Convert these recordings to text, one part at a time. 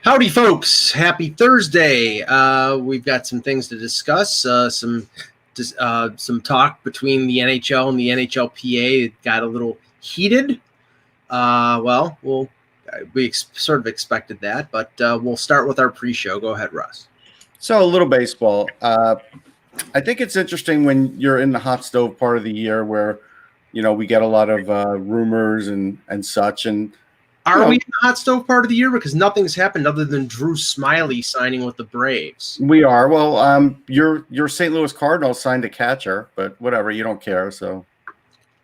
Howdy, folks. Happy Thursday. We've got some things to discuss, some talk between the NHL and the NHLPA. It got a little heated. We sort of expected that, but we'll start with our pre-show. Go ahead, Russ. So a little baseball. I think it's interesting when you're in the hot stove part of the year where, we get a lot of rumors and such. And Are we in the hot stove part of the year? Because nothing's happened other than Drew Smiley signing with the Braves. We are. Well, your St. Louis Cardinals signed a catcher, but whatever, you don't care. So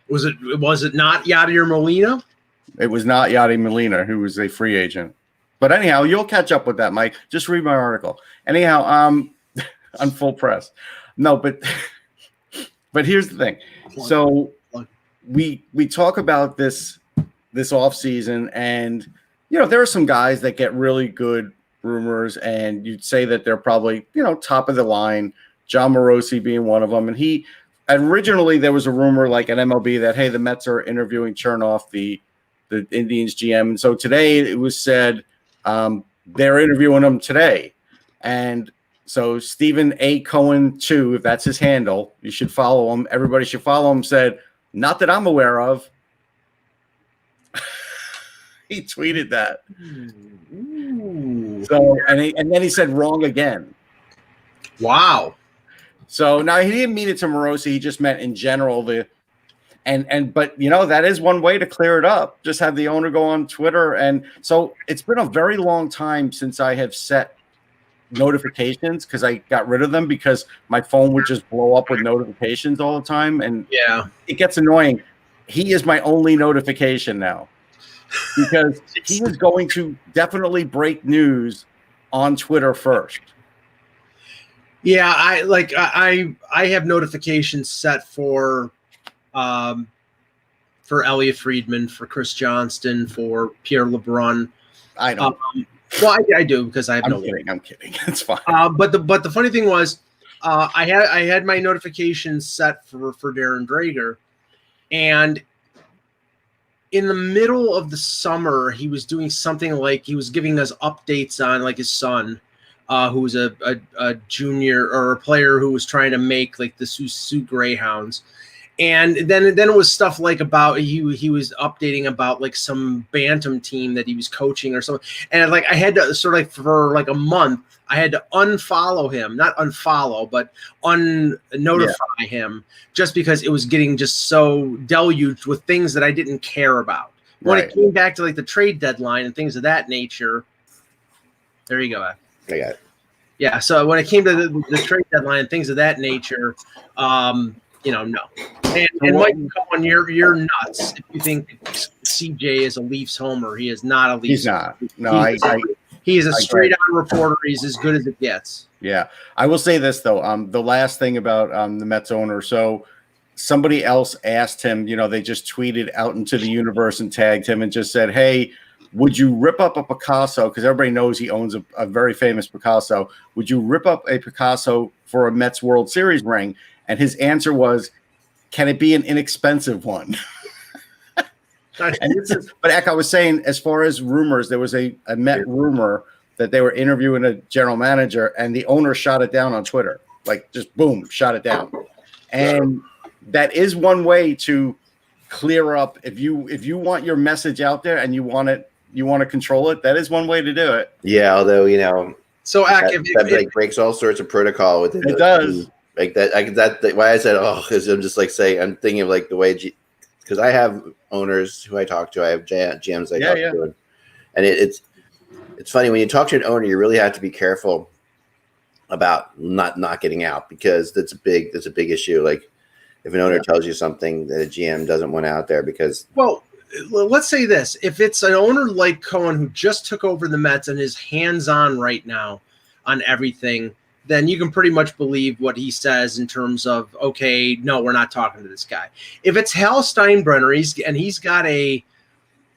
was it not Yadier Molina? It was not Yadier Molina, who was a free agent. But anyhow, you'll catch up with that, Mike. Just read my article. Anyhow, on Full Press. No, but here's the thing. So we talk about this off season, and there are some guys that get really good rumors, and you'd say that they're probably top of the line. John Morosi being one of them, and originally there was a rumor like at MLB that the Mets are interviewing Chernoff, the Indians GM, and so today it was said they're interviewing him today, and so Stephen A. Cohen 2, if that's his handle, you should follow him. Everybody should follow him. Said, not that I'm aware of. He tweeted that. Ooh. So and then he said wrong again. Wow. So now he didn't mean it to Morosi. He just meant in general but that is one way to clear it up. Just have the owner go on Twitter. And so it's been a very long time since I have set notifications because I got rid of them because my phone would just blow up with notifications all the time. And yeah, it gets annoying. He is my only notification now because he is going to definitely break news on Twitter first. Yeah, I have notifications set for Elliot Friedman, for Chris Johnston, for Pierre LeBrun. I don't. Well, I do because I have I'm kidding. It's fine. But the funny thing was, I had my notifications set for Darren Drager, and in the middle of the summer, he was doing something like he was giving us updates on like his son, who was a junior or a player who was trying to make like the Sioux Greyhounds. And then it was stuff like about he was updating about like some bantam team that he was coaching or something. And like I had to sort of like for like a month, I had to unfollow him, not unfollow, but unnotify him just because it was getting just so deluged with things that I didn't care about. When it came back to like the trade deadline and things of that nature, there you go. I got it. Yeah. So when it came to the trade deadline and things of that nature, no. And Mike Cohen, you're nuts if you think CJ is a Leafs homer. He is not a Leafs. He's not. No, he is a straight on reporter. He's as good as it gets. Yeah, I will say this though. The last thing about the Mets owner. So somebody else asked him. They just tweeted out into the universe and tagged him and just said, "Hey, would you rip up a Picasso? Because everybody knows he owns a very famous Picasso. Would you rip up a Picasso for a Mets World Series ring?" And his answer was, "Can it be an inexpensive one?" But Eck, I was saying, as far as rumors, there was a Met rumor that they were interviewing a general manager, and the owner shot it down on Twitter, like just boom, shot it down. And that is one way to clear up if you want your message out there and you want to control it. That is one way to do it. Yeah, although so Eck, that breaks all sorts of protocol with it. It does. Like that. Why I said, because I'm just like saying, I'm thinking of like the way, because I have owners who I talk to, I have GMs I talk to, and it's funny when you talk to an owner, you really have to be careful about not getting out because that's a big issue. Like if an owner tells you something that a GM doesn't want out there because let's say this: if it's an owner like Cohen who just took over the Mets and is hands-on right now on everything, then you can pretty much believe what he says in terms of, okay, no, we're not talking to this guy. If it's Hal Steinbrenner, he's got a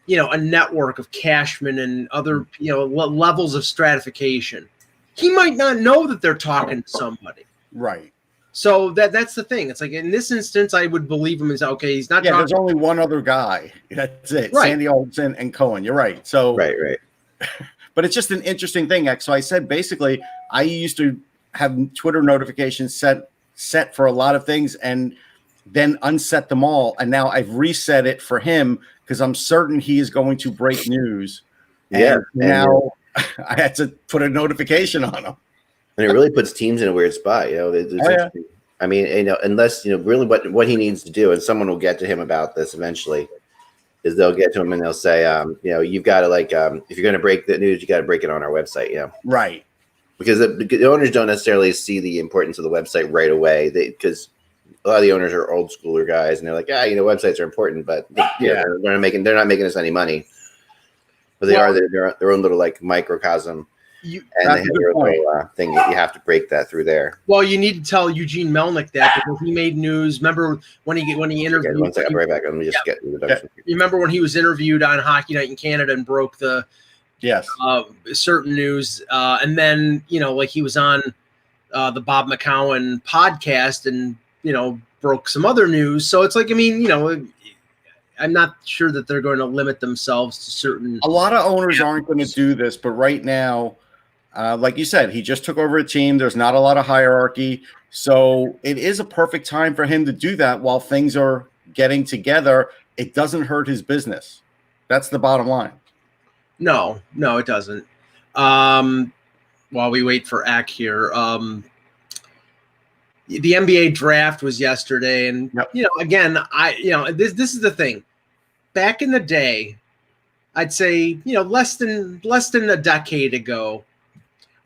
network of Cashman and other, levels of stratification, he might not know that they're talking to somebody. Right. So that's the thing. It's like in this instance, I would believe him as, okay, he's not talking. There's only one other guy. That's it. Right. Sandy Alderson and Cohen. You're right. So right. But it's just an interesting thing. So I said, basically, I used to have Twitter notifications set for a lot of things and then unset them all. And now I've reset it for him because I'm certain he is going to break news. Yeah. And now I had to put a notification on him. And it really puts teams in a weird spot. I mean, unless, really what he needs to do, and someone will get to him about this eventually, is they'll get to him and they'll say, you've got to if you're going to break the news, you got to break it on our website, Right. Because the owners don't necessarily see the importance of the website right away. Because a lot of the owners are old schooler guys, and they're like, websites are important, but they're not making us any money. But they are their own little microcosm. And they have their little thing. You have to break that through there. Well, you need to tell Eugene Melnick that because he made news. Remember when he interviewed? Okay, one second, I'll be right back. Let me just get the introduction. You remember when he was interviewed on Hockey Night in Canada and broke the certain news, and then he was on the Bob McCowan podcast and broke some other news. So it's I'm not sure that they're going to limit themselves to certain. A lot of owners aren't going to do this, but right now, like you said, he just took over a team. There's not a lot of hierarchy. So it is a perfect time for him to do that while things are getting together. It doesn't hurt his business. That's the bottom line. No, it doesn't. While we wait for Ack here, the NBA draft was yesterday, and again, this is the thing. Back in the day, I'd say less than a decade ago,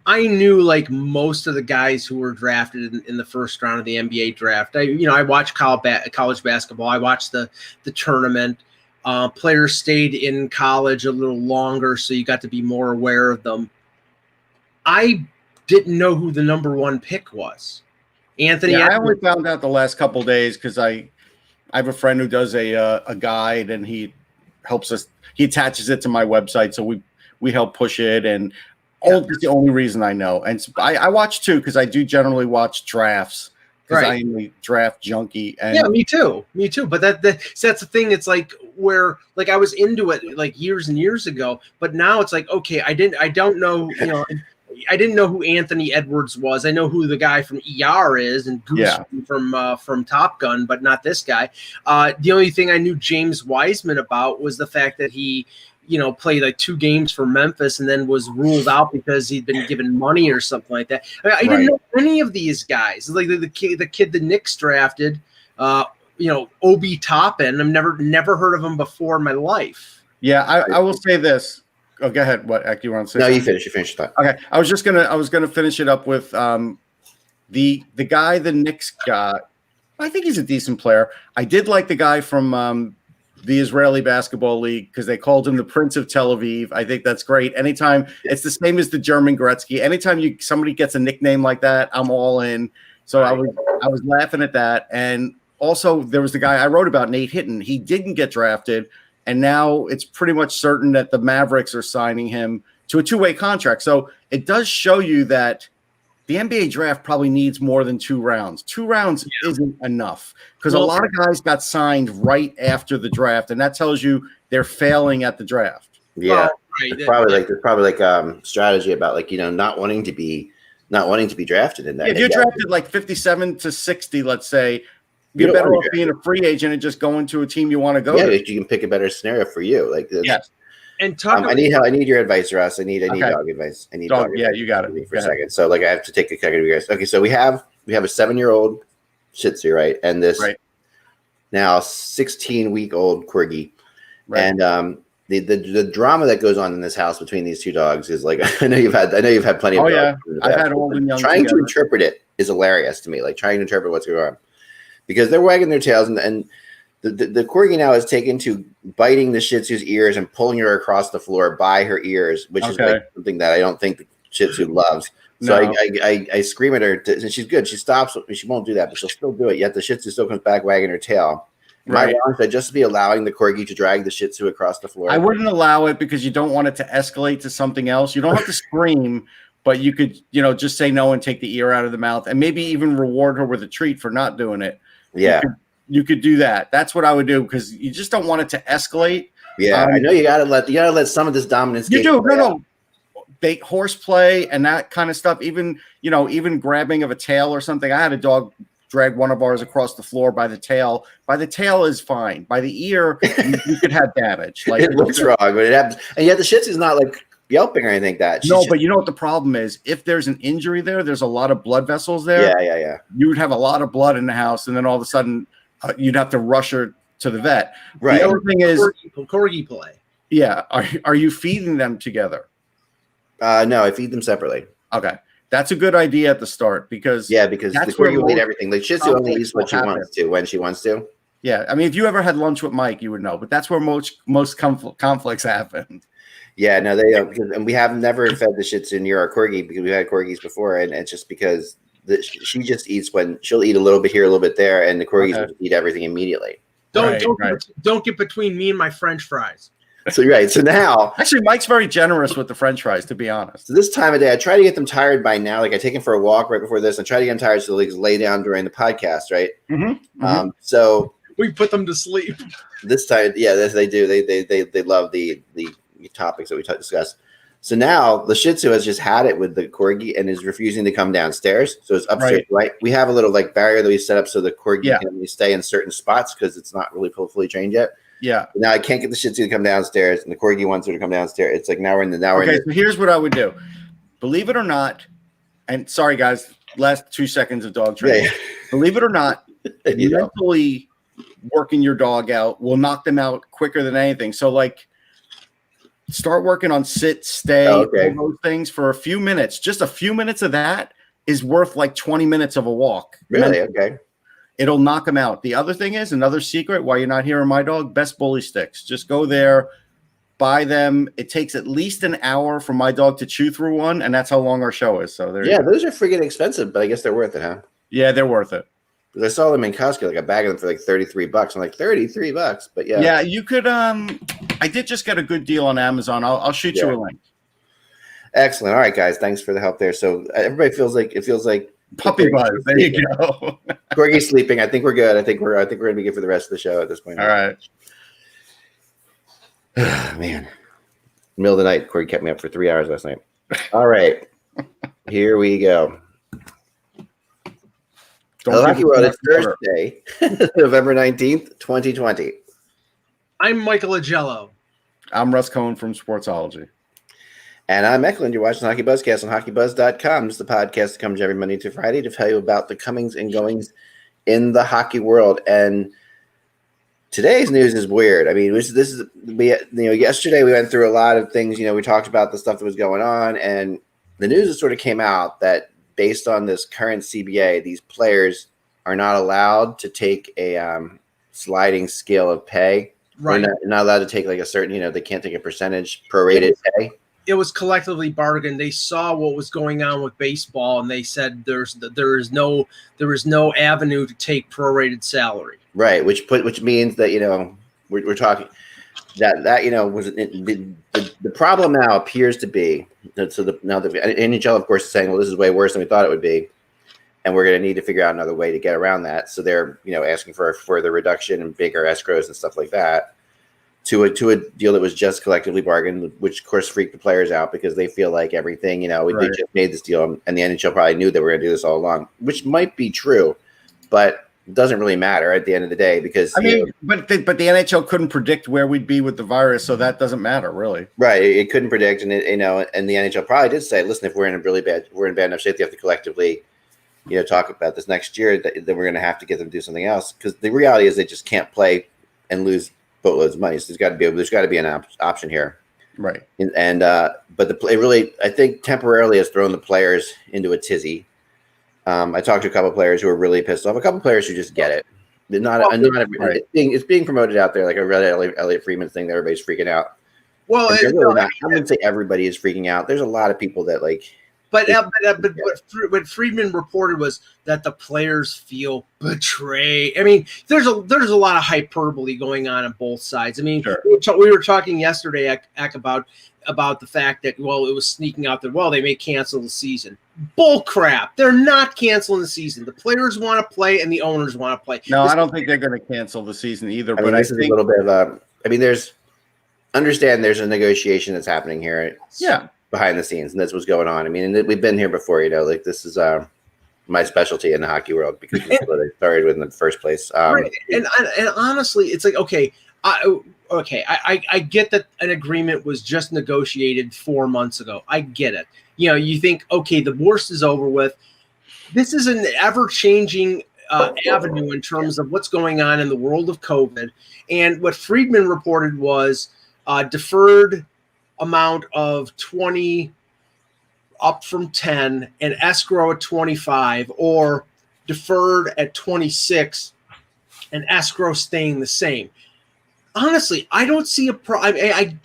I knew most of the guys who were drafted in the first round of the NBA draft. I watched college basketball. I watched the tournament. Players stayed in college a little longer, so you got to be more aware of them. I didn't know who the number one pick was. Anthony. Yeah, I only found out the last couple of days because I have a friend who does a guide, and he helps us. He attaches it to my website, so we help push it. And that's the only reason I know. And I watch too because I do generally watch drafts because I am a draft junkie. And yeah, me too. But that's the thing. It's where I was into it years and years ago, but now it's okay, I don't know. I didn't know who Anthony Edwards was. I know who the guy from ER is and Goose from Top Gun, but not this guy. The only thing I knew James Wiseman about was the fact that he, played 2 games for Memphis and then was ruled out because he'd been given money or something like that. I didn't know any of these guys. The kid the Knicks drafted, Obi Toppin. I've never heard of him before in my life. Yeah, I will say this. Oh, go ahead. What Ack, you want to say? No, you finish. You finish that. Okay, I was gonna finish it up with the guy the Knicks got. I think he's a decent player. I did like the guy from the Israeli Basketball League because they called him the Prince of Tel Aviv. I think that's great. Anytime it's the same as the German Gretzky. Anytime somebody gets a nickname like that, I'm all in. So I was laughing at that. And also there was the guy I wrote about, Nate Hitton. He didn't get drafted. And now it's pretty much certain that the Mavericks are signing him to a 2-way contract. So it does show you that the NBA draft probably needs more than 2 rounds. 2 rounds isn't enough because a lot of guys got signed right after the draft, and that tells you they're failing at the draft. Yeah, there's probably strategy about not wanting to be drafted in that. Yeah, if you're drafted 57 to 60, let's say. You're better off being a free agent and just going to a team you want to go to. Yeah, you can pick a better scenario for you. Yes. And I need your advice, Ross. I need dog advice. I need dog advice. Yeah, you got it. For a second. So I have to take a second of you guys. Okay, so we have a 7-year-old Shih Tzu, right? And this now 16-week-old Corgi. Right. And the drama that goes on in this house between these 2 dogs is I know you've had plenty of dogs. Yeah. I've had old and young. Trying to interpret it is hilarious to me. Trying to interpret what's going on. Because they're wagging their tails, and the Corgi now has taken to biting the Shih Tzu's ears and pulling her across the floor by her ears, which is something that I don't think the Shih Tzu loves. So no. I scream at her, and she's good. She stops. She won't do that, but she'll still do it. Yet the Shih Tzu still comes back wagging her tail. Am I wrong? Should I just be allowing the Corgi to drag the Shih Tzu across the floor? I wouldn't allow it because you don't want it to escalate to something else. You don't have to scream, but you could, just say no and take the ear out of the mouth, and maybe even reward her with a treat for not doing it. Yeah, you could do that. That's what I would do because you just don't want it to escalate. Yeah, I know you gotta let some of this dominance. You do. No. horseplay and that kind of stuff, even grabbing of a tail or something. I had a dog drag one of ours across the floor by the tail. By the tail is fine. By the ear, you could have damage. Like it looks wrong, but it happens. And yet the Shih Tzu's not like yelping or anything like that. But you know what the problem is? If there's an injury there's a lot of blood vessels there. Yeah. You would have a lot of blood in the house, and then all of a sudden you'd have to rush her to the vet. Right. The other thing is corgi play. Yeah. Are you feeding them together? No, I feed them separately. Okay. That's a good idea at the start because the corgi will eat everything. The Shih Tzu only eats what she wants to when she wants to. Yeah. I mean, if you ever had lunch with Mike, you would know, but that's where most conflicts happen. Yeah, no, they don't. And we have never fed the Shih Tzu near our corgi because we had corgis before, and it's just because she just eats when she'll eat a little bit here, a little bit there, and the corgis will eat everything immediately. Don't get between me and my French fries. So now actually Mike's very generous with the French fries, to be honest. So this time of day, I try to get them tired by now. Like I take them for a walk right before this, and try to get them tired so they lay down during the podcast, right? Mm-hmm. So we put them to sleep. This time, yes, they do. They love the topics that we discuss. So now the Shih Tzu has just had it with the corgi and is refusing to come downstairs. So it's upstairs, right? We have a little barrier that we set up so the corgi can only stay in certain spots because it's not really fully trained yet. Yeah. But now I can't get the Shih Tzu to come downstairs, and the corgi wants her to come downstairs. It's like now we're in the So here's what I would do. Believe it or not, and sorry guys, last 2 seconds of dog training. Yeah. Believe it or not, mentally working your dog out will knock them out quicker than anything. So start working on sit, stay, all those things for a few minutes. Just a few minutes of that is worth 20 minutes of a walk. Really? Okay. It'll knock them out. The other thing is, another secret, while you're not hearing my dog, best bully sticks. Just go there, buy them. It takes at least an hour for my dog to chew through one, and that's how long our show is. So those are freaking expensive, but I guess they're worth it, huh? Yeah, they're worth it. I saw them in Costco, a bag of them for $33. I'm like, $33, but yeah. Yeah, you could. I did just get a good deal on Amazon. I'll shoot you a link. Excellent. All right, guys, thanks for the help there. So everybody feels like puppy buzz. There you go. Corgi's sleeping. I think we're good. I think we're gonna be good for the rest of the show at this point. All right. Man, middle of the night, Corgi kept me up for 3 hours last night. All right, here we go. Hockey World, it's Thursday, November 19th, 2020. I'm Michael Agello. I'm Russ Cohen from Sportsology. And I'm Mckinnon. You're watching HockeyBuzzcast on HockeyBuzz.com. It's the podcast that comes every Monday to Friday to tell you about the comings and goings in the hockey world. And today's news is weird. I mean, yesterday we went through a lot of things. We talked about the stuff that was going on, and the news that sort of came out that based on this current CBA, these players are not allowed to take a sliding scale of pay. Right. They're not allowed to take a certain, they can't take a percentage prorated pay. It was collectively bargained. They saw what was going on with baseball, and they said there is no avenue to take prorated salary. Right, which means that we're talking that was the problem now appears to be that now the NHL of course is saying, well, this is way worse than we thought it would be, and we're going to need to figure out another way to get around that. So they're asking for a further reduction and bigger escrows and stuff like that. To a deal that was just collectively bargained, which of course freaked the players out because they feel like everything, they just made this deal, and the NHL probably knew they were going to do this all along, which might be true, but it doesn't really matter at the end of the day because but the NHL couldn't predict where we'd be with the virus, so that doesn't matter really. Right, it couldn't predict, and and the NHL probably did say, listen, if we're in bad enough shape, they have to collectively, talk about this next year, then we're going to have to get them to do something else because the reality is they just can't play and lose boatloads of money. So there's got to be an option here, right? And but it really, I think, temporarily has thrown the players into a tizzy. I talked to a couple of players who are really pissed off. A couple of players who just get it. It's being promoted out there. Like I read Elliot Friedman's thing that everybody's freaking out. Well, I wouldn't say everybody is freaking out. There's a lot of people that But what Friedman reported was that the players feel betrayed. I mean, there's a lot of hyperbole going on both sides. I mean, we were talking yesterday about the fact that, well, it was sneaking out that, well, they may cancel the season. Bull crap. They're not canceling the season. The players want to play and the owners want to play. No, I don't think they're going to cancel the season either. But I think a little bit of there's a negotiation that's happening here. Yeah. behind the scenes, and that's what's going on. I mean, and we've been here before, like this is my specialty in the hockey world because it's what I started with in the first place. Right. And honestly, it's like, okay, I get that an agreement was just negotiated 4 months ago. I get it. You think, okay, the worst is over with. This is an ever-changing avenue in terms of what's going on in the world of COVID. And what Friedman reported was deferred amount of 20 up from 10 and escrow at 25, or deferred at 26 and escrow staying the same. Honestly, I don't see a problem.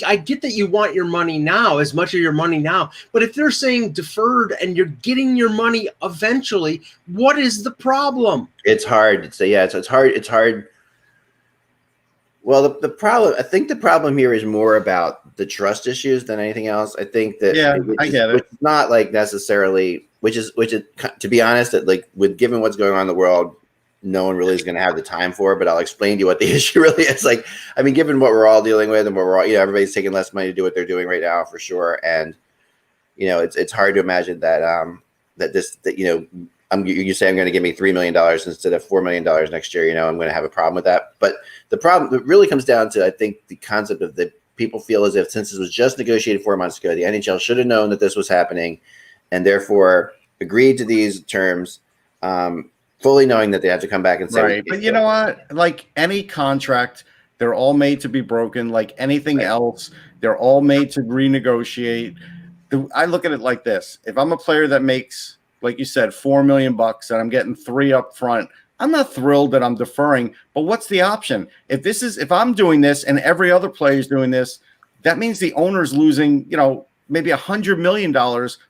I get that you want your money now, as much of your money now, but if they're saying deferred and you're getting your money eventually, what is the problem? It's hard to say. Yeah, it's hard. Well, the problem, I think the problem here is more about the trust issues than anything else. I think that I get it. Which is not like necessarily, which is to be honest, that like with given what's going on in the world, no one really is going to have the time for it. But I'll explain to you what the issue really is. Like, I mean, given what we're all dealing with and what we're all, everybody's taking less money to do what they're doing right now for sure. And it's hard to imagine that you say I'm going to give me $3 million instead of $4 million next year. I'm going to have a problem with that. But the problem it really comes down to, I think, the concept of that people feel as if since this was just negotiated 4 months ago, the NHL should have known that this was happening, and therefore agreed to these terms, fully knowing that they have to come back and say, right. But you know what? Like any contract, they're all made to be broken. Like anything else, they're all made to renegotiate. I look at it like this: if I'm a player that makes, like you said, $4 million and I'm getting 3 up front, I'm not thrilled that I'm deferring, but what's the option? If I'm doing this and every other player is doing this, that means the owner's losing, maybe $100 million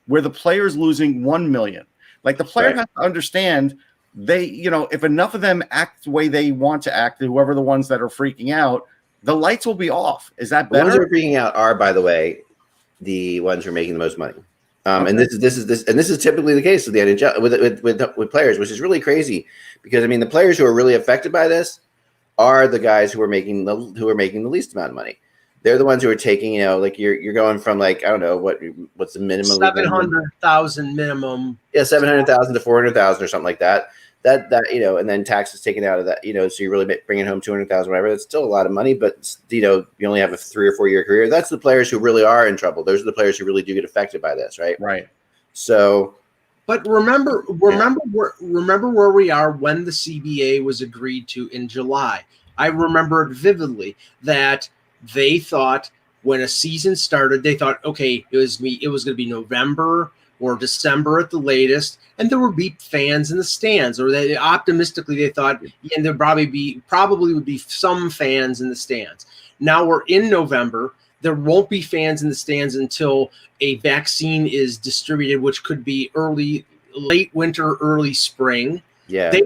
where the player's losing $1 million. Like the player has to understand if enough of them act the way they want to act, whoever the ones that are freaking out, the lights will be off. Is that better? The ones that are freaking out are, by the way, the ones who are making the most money. And this is typically the case with the NHL with players, which is really crazy because I mean the players who are really affected by this are the guys who are making the least amount of money. They're the ones who are taking, like you're going from like I don't know what's the minimum 700,000 minimum. Yeah, 700,000 to 400,000 or something like that. That and then taxes taken out of that, so you're really bringing home 200,000, whatever. That's still a lot of money, but you only have a 3 or 4 year career. That's the players who really are in trouble. Those are the players who really do get affected by this, right? Right. So, but remember where we are when the CBA was agreed to in July. I remember it vividly that they thought when a season started, they thought, okay, it was going to be November or December at the latest, and there would be fans in the stands, or they thought, and there probably would be some fans in the stands. Now we're in November. There won't be fans in the stands until a vaccine is distributed, which could be late winter, early spring. Yeah, they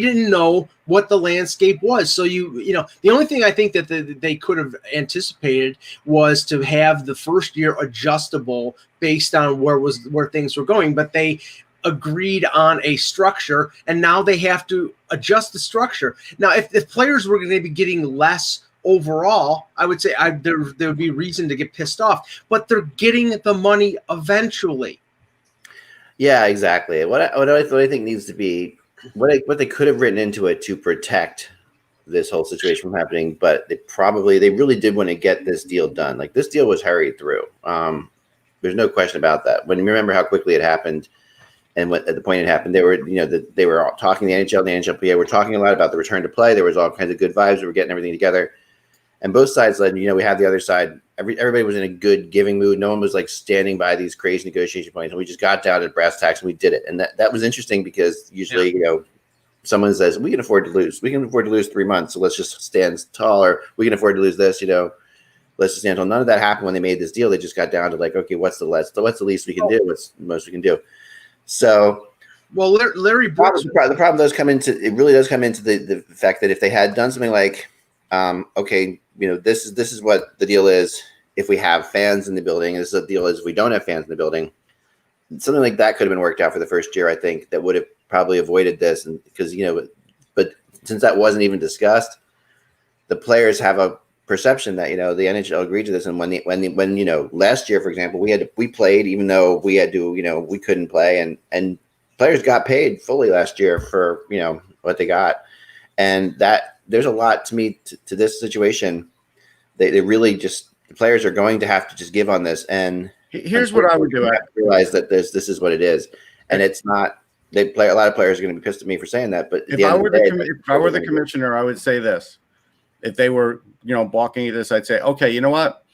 didn't know what the landscape was. So the only thing I think that they could have anticipated was to have the first year adjustable based on where things were going. But they agreed on a structure, and now they have to adjust the structure. Now, if players were going to be getting less overall, I would say there would be reason to get pissed off. But they're getting the money eventually. Yeah, exactly. What I think needs to be what they could have written into it to protect this whole situation from happening, but they really did want to get this deal done. Like this deal was hurried through. There's no question about that. When you remember how quickly it happened, and at the point it happened, they were all talking the NHL, the NHLPA. We're talking a lot about the return to play. There was all kinds of good vibes. We were getting everything together, and both sides led. We had the other side. Everybody was in a good giving mood. No one was like standing by these crazy negotiation points. And we just got down to brass tacks and we did it. And that was interesting because usually, someone says, we can afford to lose. We can afford to lose 3 months. So let's just stand tall, or we can afford to lose this, let's just stand tall. None of that happened when they made this deal. They just got down to like, okay, what's the least we can do? What's the most we can do? So, well, Larry Brooks. The problem does come into the fact that if they had done something like, okay, this is what the deal is if we have fans in the building. This is what the deal is if we don't have fans in the building. Something like that could have been worked out for the first year. I think that would have probably avoided this, and because but since that wasn't even discussed, the players have perception that the NHL agreed to this, and when last year, for example, we played even though we had to we couldn't play, and players got paid fully last year for what they got, and that there's a lot to me to this situation. They really just the players are going to have to just give on this, and here's what I would do. I realize that this is what it is, and it's not. A lot of players are going to be pissed at me for saying that, but if I were the commissioner, I would say this. If they were, balking at this, I'd say, okay, you know what?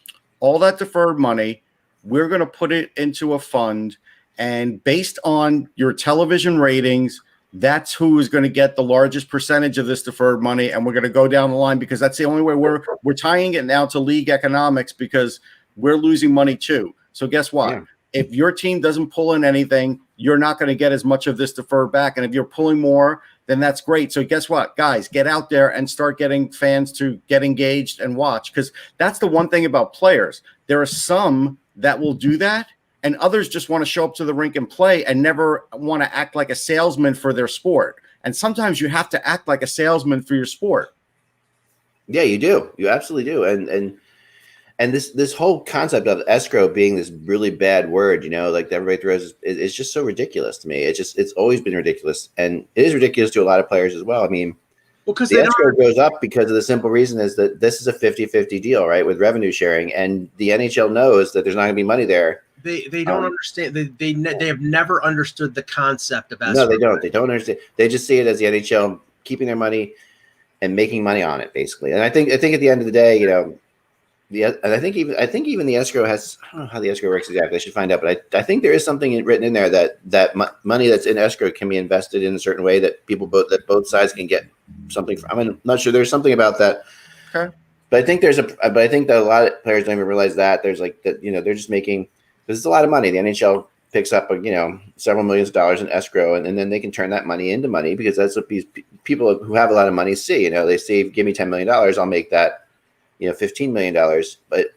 All that deferred money, we're going to put it into a fund, and based on your television ratings, that's who is going to get the largest percentage of this deferred money, and we're going to go down the line because that's the only way we're tying it now to league economics because we're losing money too. So guess what? Yeah. If your team doesn't pull in anything, you're not going to get as much of this deferred back. And if you're pulling more, then that's great. So guess what, guys, get out there and start getting fans to get engaged and watch, because that's the one thing about players. There are some that will do that, and others just want to show up to the rink and play and never want to act like a salesman for their sport. And sometimes you have to act like a salesman for your sport. Yeah, you do. You absolutely do. And this whole concept of escrow being this really bad word, like that everybody throws, it's just so ridiculous to me. It's always been ridiculous, and it is ridiculous to a lot of players as well. I mean, because the escrow goes up because of the simple reason is that this is a 50-50 deal, right, with revenue sharing, and the NHL knows that there's not going to be money there. They don't understand. They have never understood the concept of escrow. No, they don't. They don't understand. They just see it as the NHL keeping their money and making money on it, basically. And I think at the end of the day, and I think even the escrow has, I don't know how the escrow works exactly. I should find out, but I think there is something written in there that money that's in escrow can be invested in a certain way that both sides can get something from. I'm not sure. There's something about that. Okay. But I think that a lot of players don't even realize that there's like that. They're just making, because it's a lot of money. The NHL picks up several millions of dollars in escrow, and then they can turn that money into money, because that's what these people who have a lot of money see. They say, give me $10 million, I'll make that $15 million,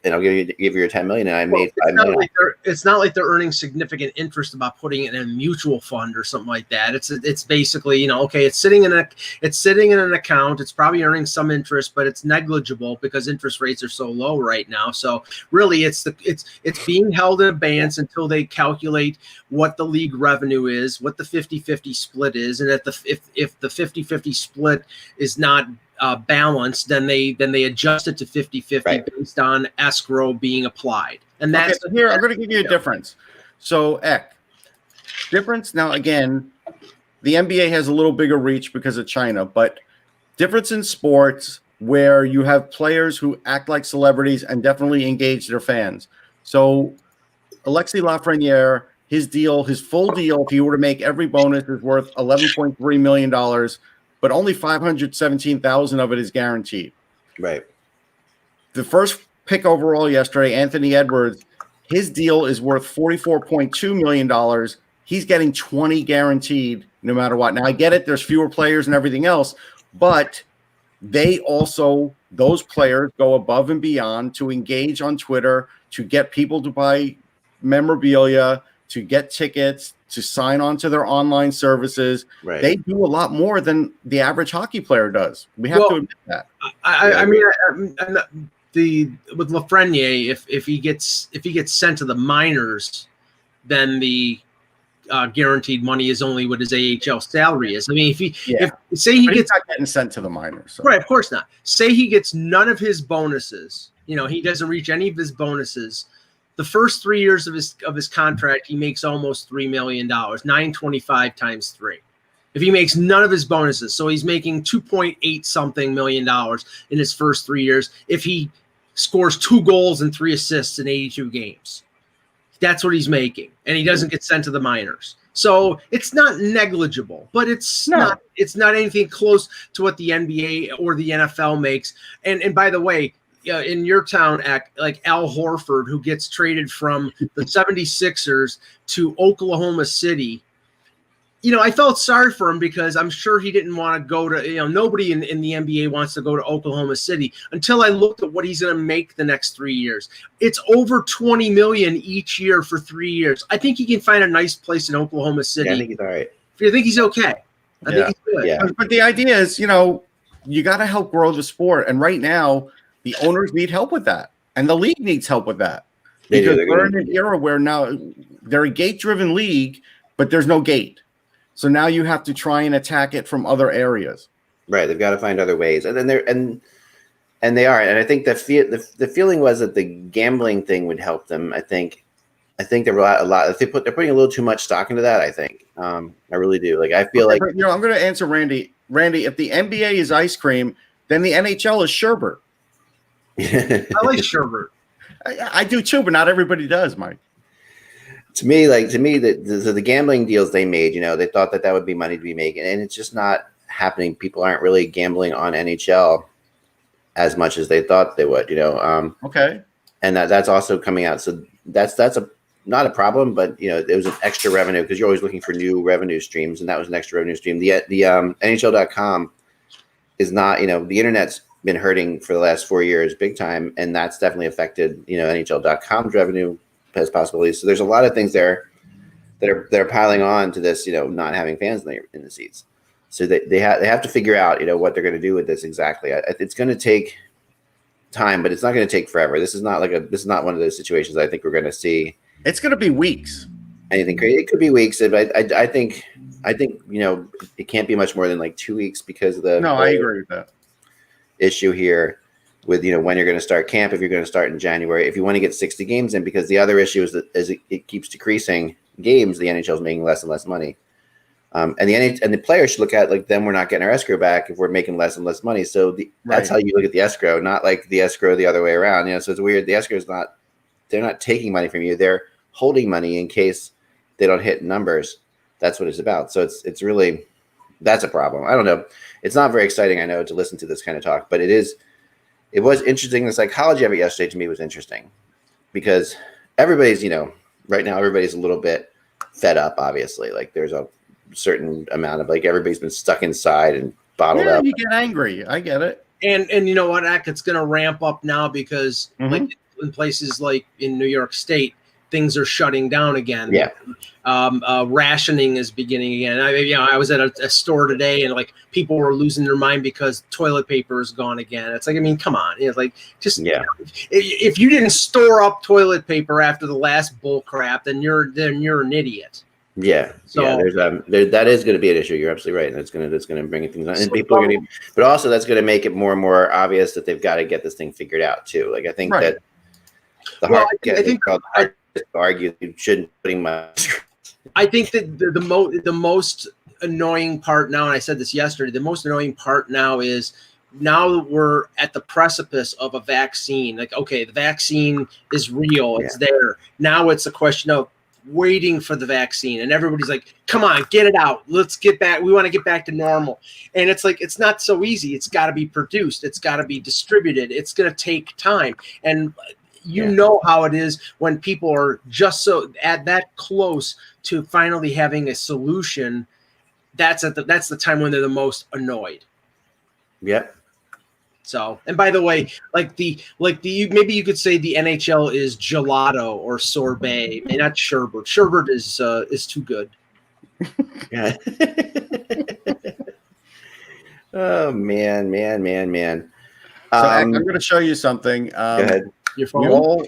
and I'll give you your $10 million, and I made $5 million. It's not like they're earning significant interest about putting it in a mutual fund or something like that. It's basically okay, it's sitting in an account. It's probably earning some interest, but it's negligible because interest rates are so low right now. So really, it's being held in abeyance until they calculate what the league revenue is, what the 50-50 split is, and if the 50-50 split is not balanced, then they adjust it to 50-50 right, based on escrow being applied. And that's so here I'm going to give you a difference. So difference now, again, the NBA has a little bigger reach because of China, but difference in sports where you have players who act like celebrities and definitely engage their fans. So Alexi Lafreni, his full deal, if he were to make every bonus, is worth $11.3 million, but only $517,000 of it is guaranteed. Right. The first pick overall yesterday, Anthony Edwards, his deal is worth $44.2 million. He's getting 20 guaranteed no matter what. Now, I get it. There's fewer players and everything else, but those players go above and beyond to engage on Twitter, to get people to buy memorabilia, to get tickets, to sign on to their online services. Right. They do a lot more than the average hockey player does. We have to admit that. With Lafreniere, if he gets sent to the minors, then the guaranteed money is only what his AHL salary is. I mean, if he's not getting sent to the minors, so. Right? Of course not. Say he gets none of his bonuses. He doesn't reach any of his bonuses. The first 3 years of his contract, he makes almost $3 million, $925 times 3. If he makes none of his bonuses, so he's making $2.8 something million in his first 3 years. If he scores 2 goals and 3 assists in 82 games, that's what he's making, and he doesn't get sent to the minors. So it's not negligible, but it's not anything close to what the NBA or the NFL makes. And by the way, in your town, like Al Horford, who gets traded from the 76ers to Oklahoma City, I felt sorry for him because I'm sure he didn't want to go to, nobody in the NBA wants to go to Oklahoma City, until I looked at what he's going to make the next 3 years. It's over $20 million each year for 3 years. I think he can find a nice place in Oklahoma City. Yeah, I think he's all right. I think he's okay. I think he's good. Yeah. But the idea is, you got to help grow the sport. And right now, The owners need help with that, and the league needs help with that. They do. Because we're in an era where now they're a gate-driven league, but there's no gate. So now you have to try and attack it from other areas. Right. They've got to find other ways. And then they are. And I think the feeling was that the gambling thing would help them. I think there were a lot. They're putting a little too much stock into that. I think. I really do. Like I feel like I'm going to answer Randy. Randy, if the NBA is ice cream, then the NHL is sherbet. I like sherbet. I do too, but not everybody does, Mike. To me, the gambling deals they made, they thought that would be money to be making, and it's just not happening. People aren't really gambling on NHL as much as they thought they would, Okay. And that's also coming out. So that's not a problem, but it was an extra revenue because you're always looking for new revenue streams, and that was an extra revenue stream. The NHL.com is not, the internet's been hurting for the last 4 years big time, and that's definitely affected NHL.com's revenue as possibilities. So there's a lot of things there that are piling on to this, not having fans in the seats. So they have to figure out what they're going to do with this exactly. It's going to take time, but it's not going to take forever. This is not one of those situations I think we're going to see. It's going to be weeks. Anything crazy? It could be weeks, but I think it can't be much more than like 2 weeks because of the I agree with that issue here with when you're going to start camp, if you're going to start in January, if you want to get 60 games in, because the other issue is that as it keeps decreasing games, the NHL is making less and less money, and the players should look at like then we're not getting our escrow back if we're making less and less money. So that's how you look at the escrow, not like the escrow the other way around. So it's weird. The escrow is they're not taking money from you; they're holding money in case they don't hit numbers. That's what it's about. So it's really that's a problem. I don't know. It's not very exciting, I know, to listen to this kind of talk, but it was interesting. The psychology of it yesterday to me was interesting because everybody's, right now, everybody's a little bit fed up, obviously. Like there's a certain amount of everybody's been stuck inside and bottled up. You get angry. I get it. And you know what, Ak, it's going to ramp up now because like in places like in New York State, things are shutting down again. Yeah. Rationing is beginning again. I was at a store today and like people were losing their mind because toilet paper is gone again. It's like, come on. If you didn't store up toilet paper after the last bull crap, then you're an idiot. Yeah. So that is going to be an issue. You're absolutely right. And that's going to bring things on. And people are going to, but also that's going to make it more and more obvious that they've got to get this thing figured out too. Like I think that I think argue you shouldn't putting much. I think that the most annoying part now, and I said this yesterday, the most annoying part now is now we're at the precipice of a vaccine. Like, okay, the vaccine is real. It's there. Now it's a question of waiting for the vaccine. And everybody's like, come on, get it out. Let's get back. We want to get back to normal. And it's like, it's not so easy. It's got to be produced. It's got to be distributed. It's going to take time. And you know how it is when people are just so at that close to finally having a solution. That's the time when they're the most annoyed. Yeah. So, and by the way, maybe you could say the NHL is gelato or sorbet, maybe not sherbet. Sherbet is too good. Yeah. Oh man. So I'm going to show you something. Go ahead. Your phone?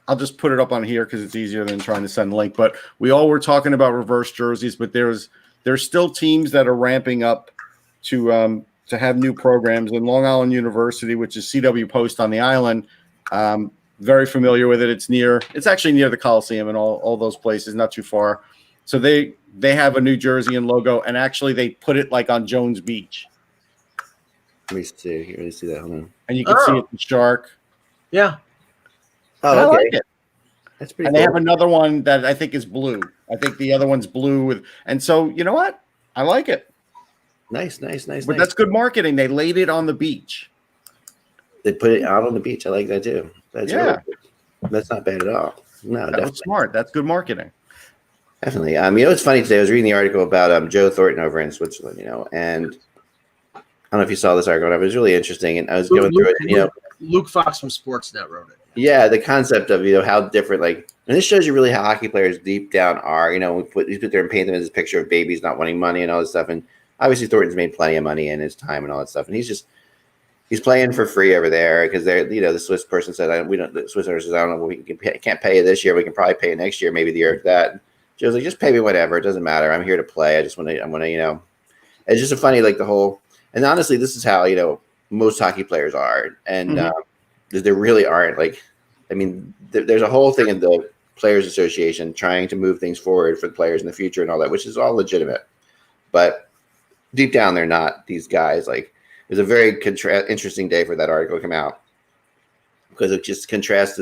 I'll just put it up on here because it's easier than trying to send a link. But we all were talking about reverse jerseys, but there's still teams that are ramping up to have new programs. In Long Island University, which is CW Post on the island, very familiar with it. It's actually near the Coliseum and all those places, not too far. So they have a New Jersey and logo, and actually they put it like on Jones Beach. Let me see. Here, let me see that. Hold on. And you can see it, the shark. Yeah. Oh, I okay. like it. That's pretty and cool. They have another one that I think is blue. I think the other one's blue and so you know what? I like it. Nice. But that's good marketing. They laid it on the beach. They put it out on the beach. I like that too. That's really good. That's not bad at all. No, that was smart. That's good marketing. Definitely. It's funny today. I was reading the article about Joe Thornton over in Switzerland, and I don't know if you saw this article. It was really interesting, and I was going through it. Luke Fox from Sportsnet wrote it. Yeah, the concept of how different, and this shows you really how hockey players deep down are. We put there and paint them as a picture of babies not wanting money and all this stuff. And obviously, Thornton's made plenty of money in his time and all that stuff. And He's playing for free over there because they're, you know, the Swiss person said, the Swiss owner says, I don't know, can't pay you this year. We can probably pay you next year, maybe the year after that. Joe's like, just pay me whatever. It doesn't matter. I'm here to play. I want to, you know, it's just a funny, like the whole, and honestly, this is how, you know, most hockey players are. And there really aren't like, I mean, there's a whole thing in the Players Association trying to move things forward for the players in the future and all that, which is all legitimate. But deep down, they're not these guys. Like, it was a very interesting day for that article to come out because it just contrasts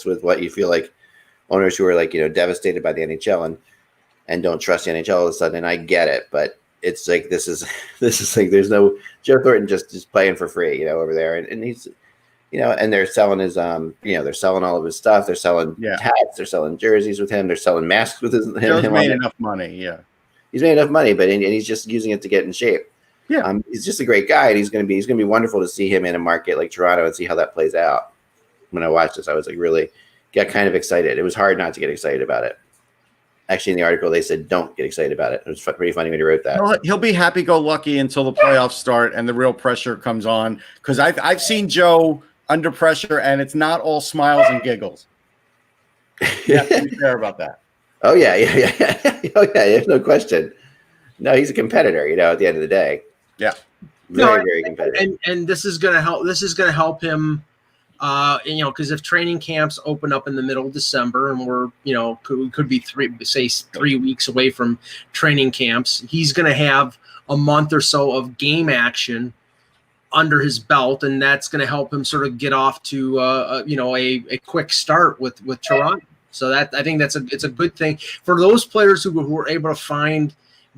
with what you feel like owners who are like, you know, devastated by the NHL and don't trust the NHL all of a sudden. And I get it, but it's like this is like there's no Joe Thornton just playing for free, you know, over there, and he's, you know, and they're selling his you know, they're selling all of his stuff. They're selling hats, they're selling jerseys with him, they're selling masks with him. Joe's made enough money, yeah. He's made enough money, but and he's just using it to get in shape. Yeah, he's just a great guy, and he's going to be wonderful to see him in a market like Toronto and see how that plays out. When I watched this, I was like really got kind of excited. It was hard not to get excited about it. Actually, in the article, they said don't get excited about it. It was pretty funny when he wrote that. He'll be happy-go-lucky until the playoffs start and the real pressure comes on. Because I've seen Joe under pressure, and it's not all smiles and giggles. You have to be fair about that. Oh yeah. Oh yeah. There's no question. No, he's a competitor. You know, at the end of the day. Yeah. Very competitive. And this is going to help. This is going to help him. You know, because if training camps open up in the middle of December and we're, you know, could be 3 weeks away from training camps, he's going to have a month or so of game action under his belt, and that's going to help him sort of get off to, you know, a quick start with Toronto. So that I think it's a good thing for those players who are able to find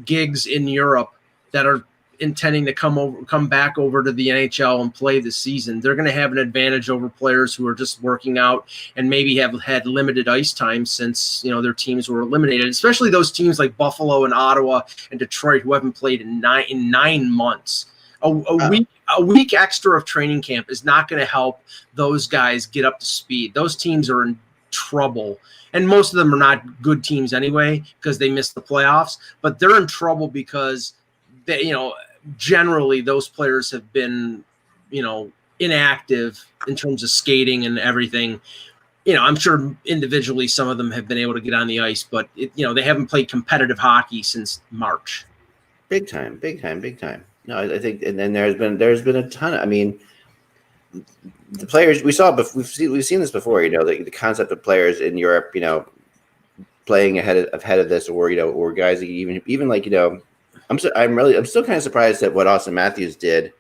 gigs in Europe that are intending to come back over to the NHL and play this season. They're going to have an advantage over players who are just working out and maybe have had limited ice time since, you know, their teams were eliminated, especially those teams like Buffalo and Ottawa and Detroit who haven't played in 9 months. A week extra of training camp is not going to help those guys get up to speed. Those teams are in trouble. And most of them are not good teams anyway because they missed the playoffs, but they're in trouble because they, you know, generally those players have been, you know, inactive in terms of skating and everything. You know, I'm sure individually some of them have been able to get on the ice, but you know, they haven't played competitive hockey since March. Big time. No, I think, and then there's been a ton of, I mean, the players we've seen this before, you know, the concept of players in Europe, you know, playing ahead of this, or, you know, or guys even like, you know, I'm still kind of surprised that what Austin Matthews did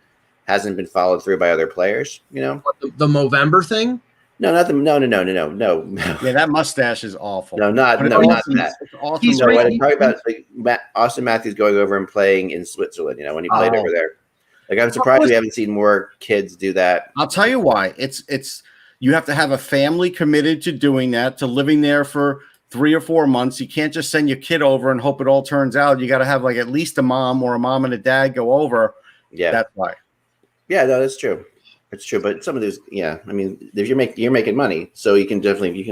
hasn't been followed through by other players, you know. The Movember thing? No. Yeah, that mustache is awful. Not that. It's awesome. He's what I'm talking about is like Austin Matthews going over and playing in Switzerland, you know, when he played over there. Like, I'm surprised we haven't seen more kids do that. I'll tell you why. It's you have to have a family committed to doing that, to living there for 3 or 4 months. You can't just send your kid over and hope it all turns out. You got to have like at least a mom or a mom and a dad go over. Yeah, that's why. Yeah, no, that's true. It's true. But some of these, yeah, I mean, if you're making money, so you can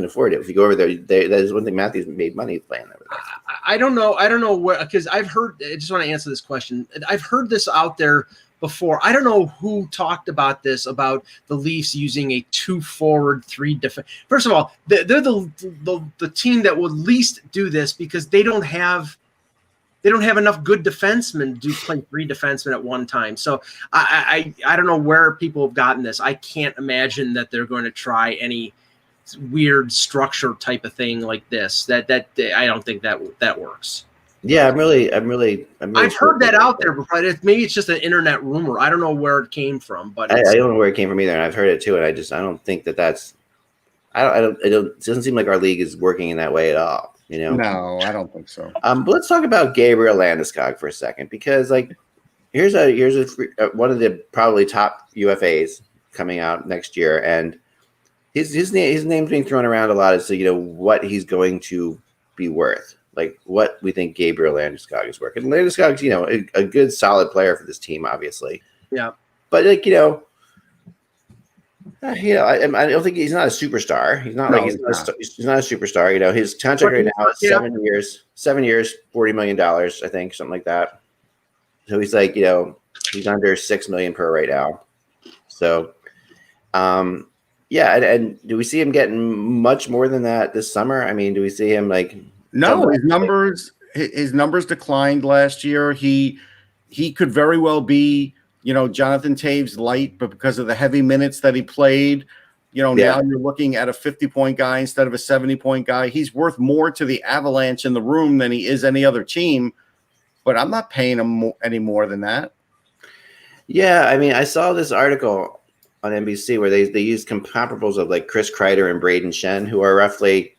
afford it. If you go over there, that is one thing. Matthews made money playing over there. I don't know where, because I've heard. I just want to answer this question. I've heard this out there before. I don't know who talked about this, about the Leafs using a 2 forward, 3 defense. First of all, they're the team that would least do this because they don't have enough good defensemen to play 3 defensemen at one time. So I don't know where people have gotten this. I can't imagine that they're going to try any weird structure type of thing like this. That I don't think that works. Yeah, I'm really I've heard that out there before. Maybe it's just an internet rumor. I don't know where it came from, but I don't know where it came from either. And I've heard it too, and I don't think that's. It doesn't seem like our league is working in that way at all. You know? No, I don't think so. But let's talk about Gabriel Anderskog for a second, because like here's one of the probably top UFAs coming out next year, and his name's being thrown around a lot as to, you know, what he's going to be worth. Like what we think Gabriel Anderskog is worth. And Landeskog's, you know, a good solid player for this team, obviously. Yeah. But like, I don't think he's not a superstar. He's not he's not a superstar. You know, his contract right now is 7 years, $40 million, I think, something like that. So he's like, you know, he's under $6 million per right now. So, yeah, and do we see him getting much more than that this summer? I mean, do we see him like? No, his numbers declined last year. He could very well be, Jonathan Taves light, but because of the heavy minutes that he played, now you're looking at a 50-point guy instead of a 70-point guy. He's worth more to the Avalanche in the room than he is any other team, but I'm not paying him any more than that. Yeah, I mean, I saw this article on NBC where they used comparables of like Chris Kreider and Braden Shen, who are roughly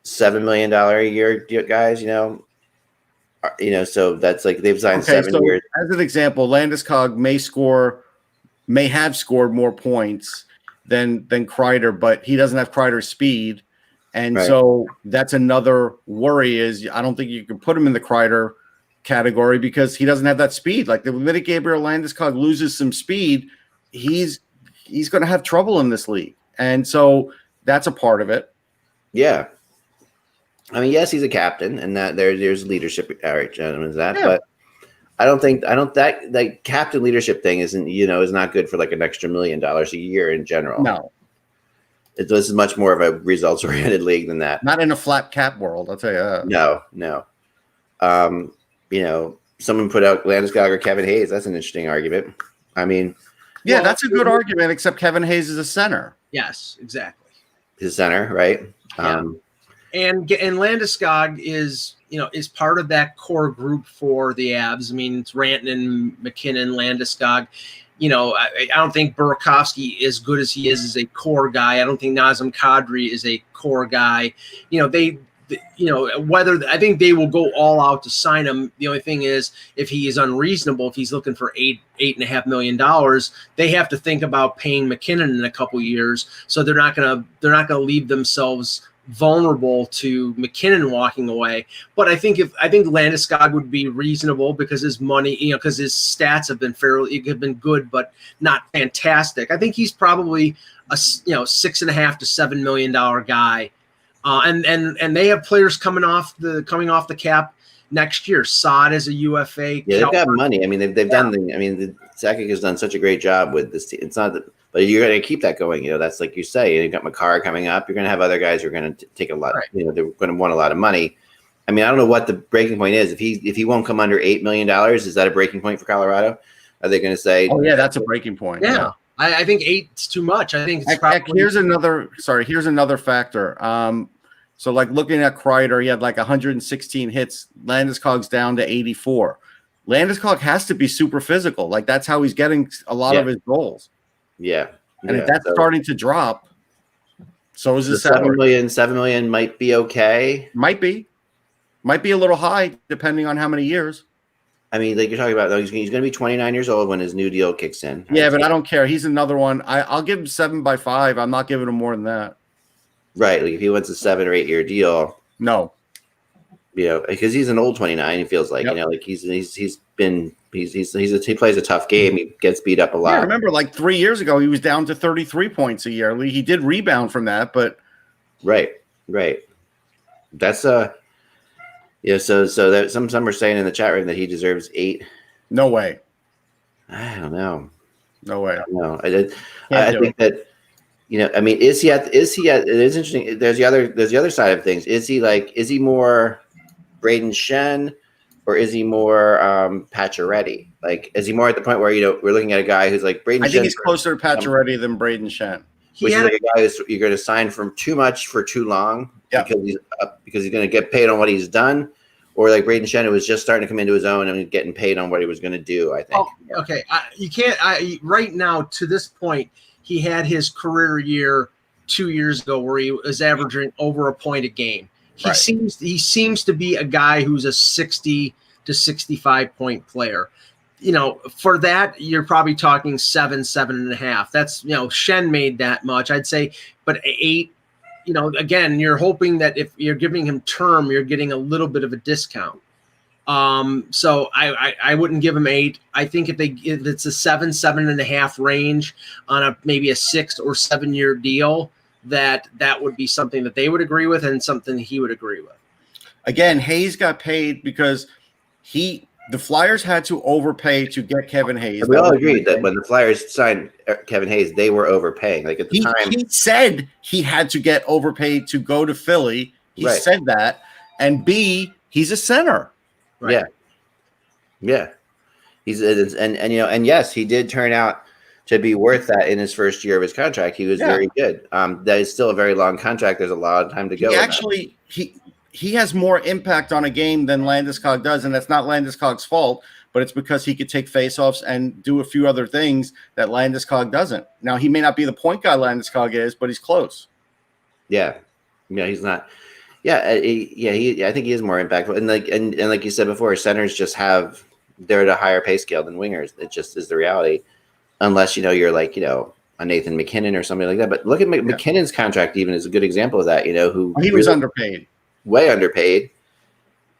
$7 million a year guys, so that's like they've signed 7 years. As an example, Landeskog may have scored more points than Kreider, but he doesn't have Kreider's speed. And so that's another worry is I don't think you can put him in the Kreider category because he doesn't have that speed. Like the minute Gabriel Landeskog loses some speed, he's going to have trouble in this league. And so that's a part of it. Yeah. I mean, yes, he's a captain, and that there's leadership, gentlemen, but I don't that captain leadership thing isn't, is not good for like an extra $1 million a year in general. No, this is much more of a results oriented league than that. Not in a flat cap world, I'll tell you that. No. Someone put out Landeskog or Kevin Hayes. That's an interesting argument. I mean, yeah, that's a good argument, except Kevin Hayes is a center. Yes, exactly. He's a center, right? Yeah. And Landeskog is part of that core group for the Avs. I mean, it's Rantanen, McKinnon, Landeskog. I don't think Burakovsky, as good as he is a core guy. I don't think Nazem Kadri is a core guy. Whether I think they will go all out to sign him. The only thing is, if he is unreasonable, if he's looking for $8.5 million, they have to think about paying McKinnon in a couple years. So they're not gonna leave themselves vulnerable to McKinnon walking away. But I think Landeskog would be reasonable because his money, because his stats have been good, but not fantastic. I think he's probably a $6.5 to $7 million guy. And they have players coming off the cap next year. Saad is a UFA. Yeah, they've got money. I mean, they've done. Sakic has done such a great job with this team. It's not that, but you're going to keep that going. That's like you say. You've got Makar coming up. You're going to have other guys who are going to take a lot. Right. They're going to want a lot of money. I mean, I don't know what the breaking point is. If he won't come under $8 million, is that a breaking point for Colorado? Are they going to say? Oh yeah, that's a breaking point. Yeah. I think 8's too much. I think it's probably. Here's another factor. So like looking at Kreider, he had like 116 hits. Landeskog's down to 84. Landeskog has to be super physical. Like that's how he's getting a lot of his goals. Yeah. And if that's starting to drop, so is the $7 million might be okay. Might be a little high depending on how many years. I mean, like you're talking about, though, he's going to be 29 years old when his new deal kicks in. Yeah, but I don't care. He's another one. I'll give him 7 by 5. I'm not giving him more than that. Right, like if he wants a 7 or 8 year deal, no, because he's an old 29. It feels like like he plays a tough game. He gets beat up a lot. Yeah, remember, like 3 years ago, he was down to 33 points a year. He did rebound from that, but right. That's So that some are saying in the chat room that he deserves 8. No way. I don't know. No way. No, I think that. I mean, is he at? It is interesting. There's the other side of things. Is he more Braden Shen, or is he more Pacioretty? Like, is he more at the point where we're looking at a guy who's like Braden? I think he's closer to Pacioretty than Braden Shen. Which is like a guy who's you're going to sign from too much for too long because he's going to get paid on what he's done, or like Braden Shen, who was just starting to come into his own and getting paid on what he was going to do. I think. Oh, okay, you can't. Right now, to this point. He had his career year 2 years ago where he was averaging over a point a game. He seems to be a guy who's a 60 to 65 point player. For that, you're probably talking 7.5. That's, Shen made that much, I'd say, but 8, again, you're hoping that if you're giving him term, you're getting a little bit of a discount. So I wouldn't give him 8. I think if it's a 7.5 range on maybe a 6 or 7 year deal, that would be something that they would agree with and something he would agree with. Again, Hayes got paid because he the Flyers had to overpay to get Kevin Hayes. We all agreed that when the Flyers signed Kevin Hayes, they were overpaying. Like at the time, he said he had to get overpaid to go to Philly. He said that, and B, he's a center. Right? Yeah. He's and yes, he did turn out to be worth that in his first year of his contract. He was very good. That is still a very long contract. There's a lot of time to go. He has more impact on a game than Landeskog does, and that's not Landeskog's fault, but it's because he could take faceoffs and do a few other things that Landeskog doesn't. Now, he may not be the point guy Landeskog is, but he's close. Yeah, he's not. Yeah, I think he is more impactful, and like you said before, centers they're at a higher pay scale than wingers. It just is the reality, unless you're like a Nathan McKinnon or somebody like that. But look at McKinnon's contract. Even is a good example of that. Who he was underpaid. Way underpaid.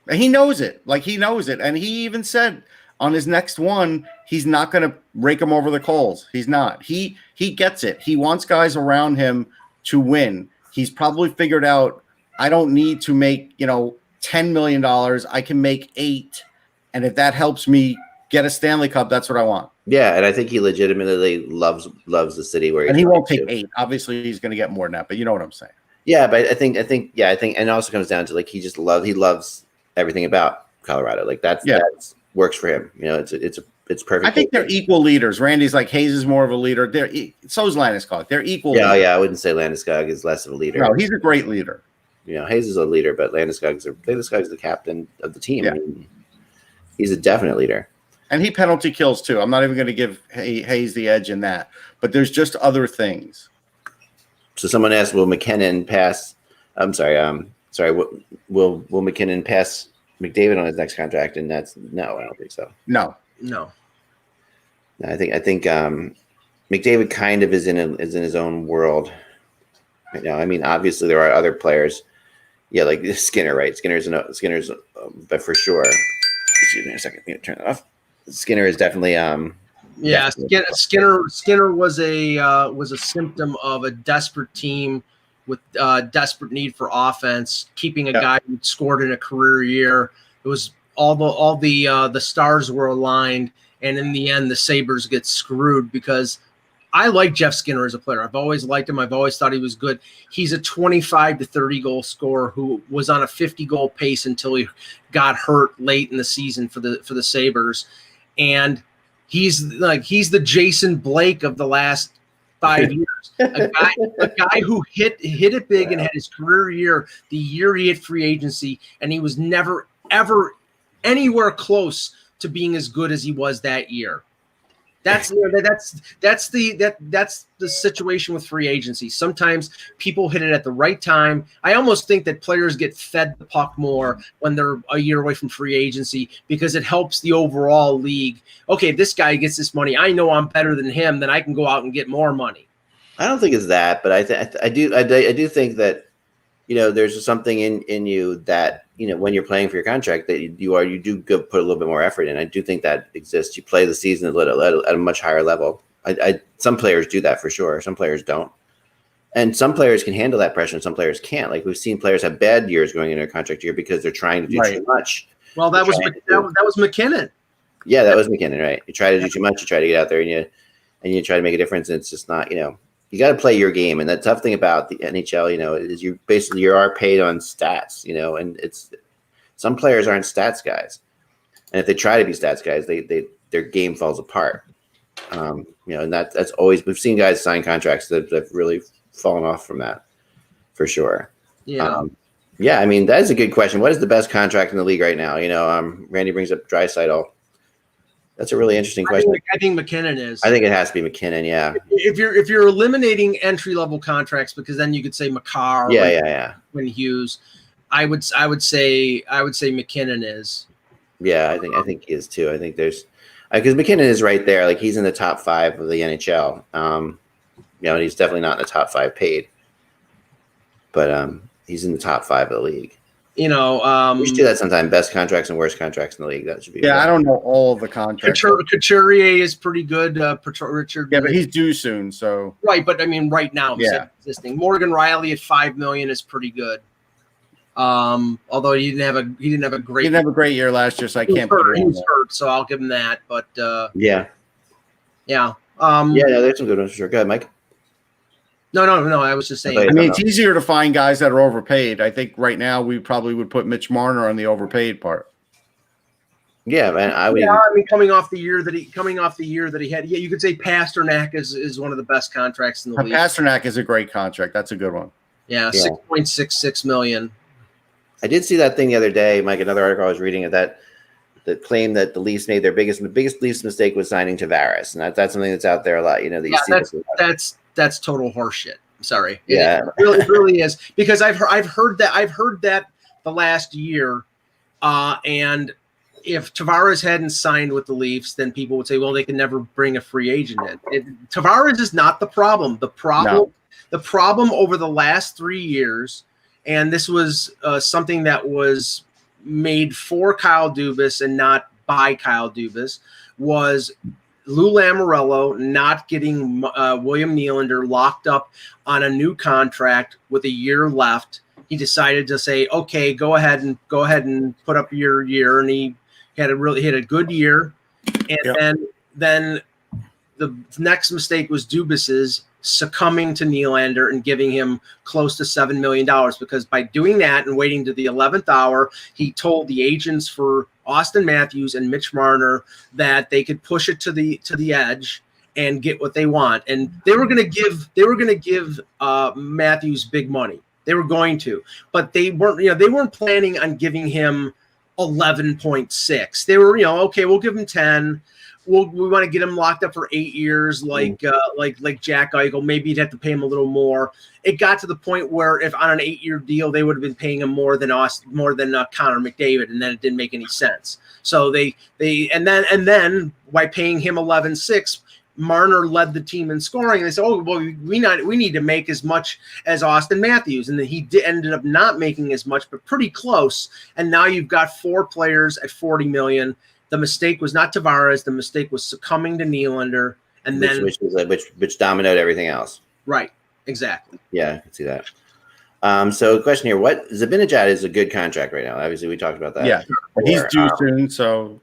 And he knows it. And he even said on his next one, he's not going to rake him over the coals. He's not. He gets it. He wants guys around him to win. He's probably figured out, I don't need to make, $10 million. I can make $8 million. And if that helps me get a Stanley Cup, that's what I want. Yeah, and I think he legitimately loves the city where he won't take 8. Obviously, he's going to get more than that, but you know what I'm saying. Yeah, but I think, and it also comes down to like he loves everything about Colorado. Like that works for him. It's perfect. I think they're equal leaders. Randy's like Hayes is more of a leader. So is Landeskog. They're equal. Yeah, I wouldn't say Landeskog is less of a leader. No, he's a great leader. Hayes is a leader, but Landeskog's the captain of the team. Yeah. I mean, he's a definite leader. And he penalty kills too. I'm not even going to give Hayes the edge in that, but there's just other things. So someone asked, will McKinnon pass? I'm sorry. Will McKinnon pass McDavid on his next contract? And that's no, I don't think so. No. I think McDavid kind of is in his own world. I mean, obviously there are other players. Yeah, like Skinner, right? Skinner's, but for sure. Excuse me a second. I'm gonna turn that off. Skinner is definitely. Skinner was a symptom of a desperate team with desperate need for offense, keeping a guy who scored in a career year. It was all the stars were aligned, and in the end, the Sabres get screwed because I like Jeff Skinner as a player. I've always liked him. I've always thought he was good. He's a 25 to 30 goal scorer who was on a 50 goal pace until he got hurt late in the season for the Sabres, and he's the Jason Blake of the last 5 years. A guy who hit it big and had his career year the year he hit free agency, and he was never ever anywhere close to being as good as he was that year. That's the situation with free agency. Sometimes people hit it at the right time. I almost think that players get fed the puck more when they're a year away from free agency because it helps the overall league. Okay, this guy gets this money. I know I'm better than him. Then I can go out and get more money. I don't think it's that, but I do think that there's something in you that when you're playing for your contract that you do put a little bit more effort in. I do think that exists. You play the season at a much higher level. Some players do that for sure. Some players don't, and some players can handle that pressure, and some players can't. Like we've seen players have bad years going into their contract year because they're trying to do too much. Well, that was McKinnon. Yeah, that was McKinnon, right? You try to do too much. You try to get out there and you try to make a difference, and it's just not. You got to play your game, and the tough thing about the NHL, is you are paid on stats, and it's some players aren't stats guys, and if they try to be stats guys, their game falls apart. And that's always we've seen guys sign contracts that have really fallen off from that, for sure. Yeah. I mean that is a good question. What is the best contract in the league right now? Randy brings up Draisaitl. That's a really interesting question. I think McKinnon is. I think it has to be McKinnon. Yeah. If you're eliminating entry level contracts, because then you could say Makar. Quinn Hughes, I would say McKinnon is. Yeah, I think he is too. I think there's because McKinnon is right there. Like he's in the top 5 of the NHL. And he's definitely not in the top 5 paid, but he's in the top 5 of the league. We should do that sometime. Best contracts and worst contracts in the league. That should be. Yeah, I don't know all of the contracts. Couturier is pretty good. Richard. Yeah, but he's due soon, so. Right, but I mean, right now, existing. Morgan Riley at $5 million is pretty good. Although he didn't have a great. He didn't have a great year last year, so I can't. He was hurt. effort, so I'll give him that. But yeah. Yeah, No, there's some good ones for sure. Go ahead, Mike. No. I was just saying. I mean, it's easier to find guys that are overpaid. I think right now we probably would put Mitch Marner on the overpaid part. Yeah, man. I mean, coming off the year that he had, you could say Pasternak is one of the best contracts in the league. Pasternak is a great contract. That's a good one. Yeah, $6.66 million. I did see that thing the other day, Mike. Another article I was reading of that claim that the Leafs made their biggest Leafs mistake was signing Tavares, and that's something that's out there a lot. That's total horseshit. Sorry. Yeah, it really is, because I've heard that the last year, and if Tavares hadn't signed with the Leafs, then people would say, well, they can never bring a free agent in. Tavares is not the problem. The problem over the last 3 years, and this was something that was made for Kyle Dubas and not by Kyle Dubas, was Lou Lamoriello not getting William Nylander locked up on a new contract with a year left. He decided to say, okay, go ahead and put up your year. And he had a good year. And then the next mistake was Dubas's succumbing to Nylander and giving him close to $7 million, because by doing that and waiting to the 11th hour, he told the agents for Austin Matthews and Mitch Marner that they could push it to the edge and get what they want. And they were going to give Matthews big money. They were going to, but they weren't planning on giving him 11.6. They were, okay, we'll give him 10. We want to get him locked up for 8 years, like Jack Eichel. Maybe you'd have to pay him a little more. It got to the point where if on an 8-year deal, they would have been paying him more than Connor McDavid, and then it didn't make any sense. So and then by paying him 11.6, Marner led the team in scoring. And they said, oh, well, we need to make as much as Austin Matthews, and then he ended up not making as much, but pretty close. And now you've got 4 players at $40 million. The mistake was not Tavares. The mistake was succumbing to Nylander, and which dominoed everything else. Right. Exactly. Yeah, I can see that. So the question here: what Zibanejad is a good contract right now? Obviously, we talked about that. Yeah, he's due soon, so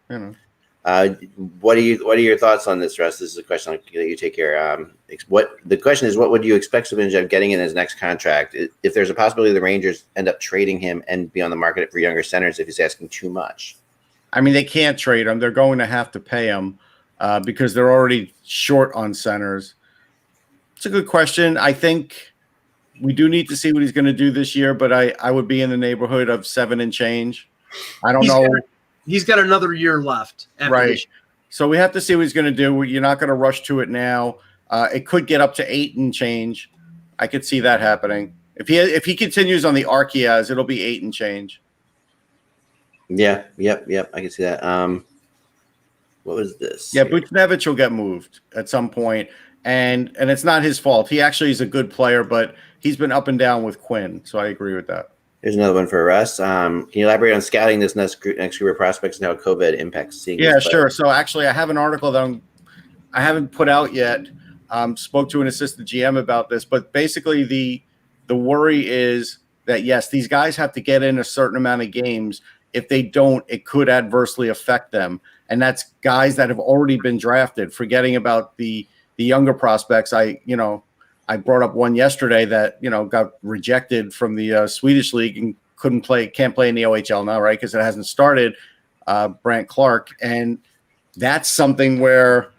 What are your thoughts on this, Russ? This is a question that you take here. The question is, what would you expect Zibanejad getting in his next contract? If there's a possibility the Rangers end up trading him and be on the market for younger centers if he's asking too much. I mean, they can't trade him. They're going to have to pay him because they're already short on centers. It's a good question. I think we do need to see what he's going to do this year, but I would be in the neighborhood of 7 and change. I don't know. He's got another year left. Right. So we have to see what he's going to do. You're not going to rush to it now. It could get up to 8 and change. I could see that happening. If he continues on the arc he has, it'll be 8 and change. Yeah, yep. I can see that. What was this? Yeah, Buchnevich will get moved at some point, and it's not his fault. He actually is a good player, but he's been up and down with Quinn, so I agree with that. There's another one for Russ. Can you elaborate on scouting this next group of prospects and how COVID impacts seeing? Yeah, sure. So actually, I have an article that I haven't put out yet. Spoke to an assistant GM about this, but basically the worry is that yes, these guys have to get in a certain amount of games. If they don't, it could adversely affect them. And that's guys that have already been drafted, forgetting about the younger prospects. I brought up one yesterday that, got rejected from the Swedish league and can't play in the OHL now, right? Because it hasn't started, Brant Clark. And that's something where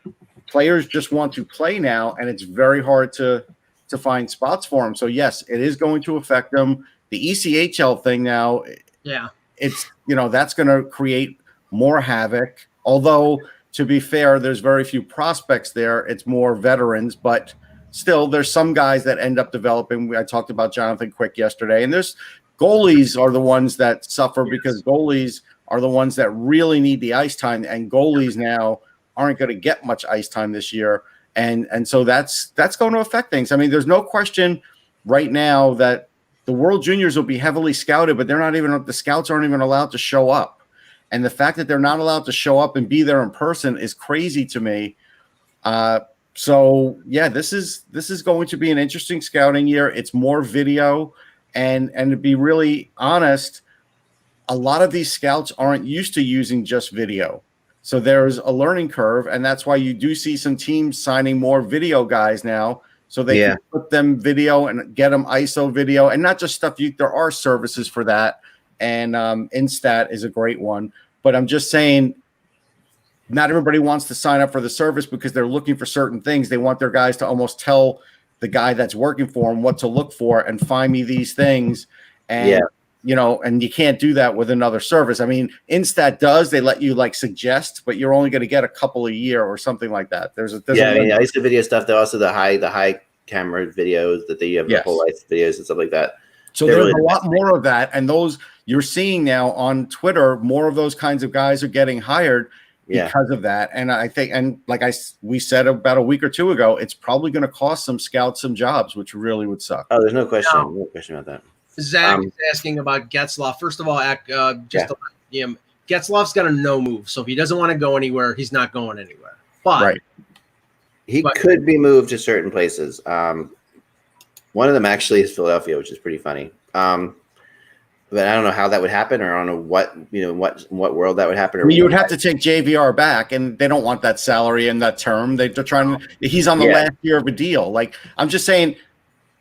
players just want to play now, and it's very hard to find spots for them. So yes, it is going to affect them. The ECHL thing now, yeah. It's, that's going to create more havoc. Although, to be fair, there's very few prospects there. It's more veterans, but still, there's some guys that end up developing. I talked about Jonathan Quick yesterday, and there's goalies are the ones that suffer because goalies are the ones that really need the ice time, and goalies now aren't going to get much ice time this year, and so that's going to affect things. I mean, there's no question right now that the World Juniors will be heavily scouted, but the scouts aren't even allowed to show up. And the fact that they're not allowed to show up and be there in person is crazy to me. So yeah, this is going to be an interesting scouting year. It's more video, and to be really honest, a lot of these scouts aren't used to using just video. So there's a learning curve, and that's why you do see some teams signing more video guys now, so they can put them video and get them ISO video, and not just stuff. There are services for that, and Instat is a great one. But I'm just saying, not everybody wants to sign up for the service because they're looking for certain things. They want their guys to almost tell the guy that's working for them what to look for and find me these things. And, and you can't do that with another service. I mean, Instat does, they let you like suggest, but you're only going to get a couple a year or something like that. There's ISO video stuff. There also the high camera videos that they have, the whole life videos and stuff like that. So there's a lot more of that. And those you're seeing now on Twitter, more of those kinds of guys are getting hired because of that. And I think, and like we said about a week or two ago, it's probably going to cost some scouts some jobs, which really would suck. Oh, there's no question. No question about that. Zach is asking about Getzlaf. First of all, Getzlaf's got a no move. So if he doesn't want to go anywhere, he's not going anywhere. But he could be moved to certain places. One of them actually is Philadelphia, which is pretty funny. But I don't know how that would happen, or I don't know what world that would happen. Or you would have to take JVR back, and they don't want that salary and that term. They're trying. He's on the last year of a deal. Like, I'm just saying,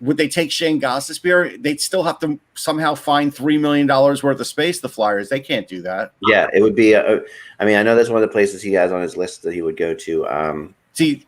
would they take Shane Gostisbehere? They'd still have to somehow find $3 million worth of space. The Flyers, they can't do that. Yeah, it would be. I know that's one of the places he has on his list that he would go to. See,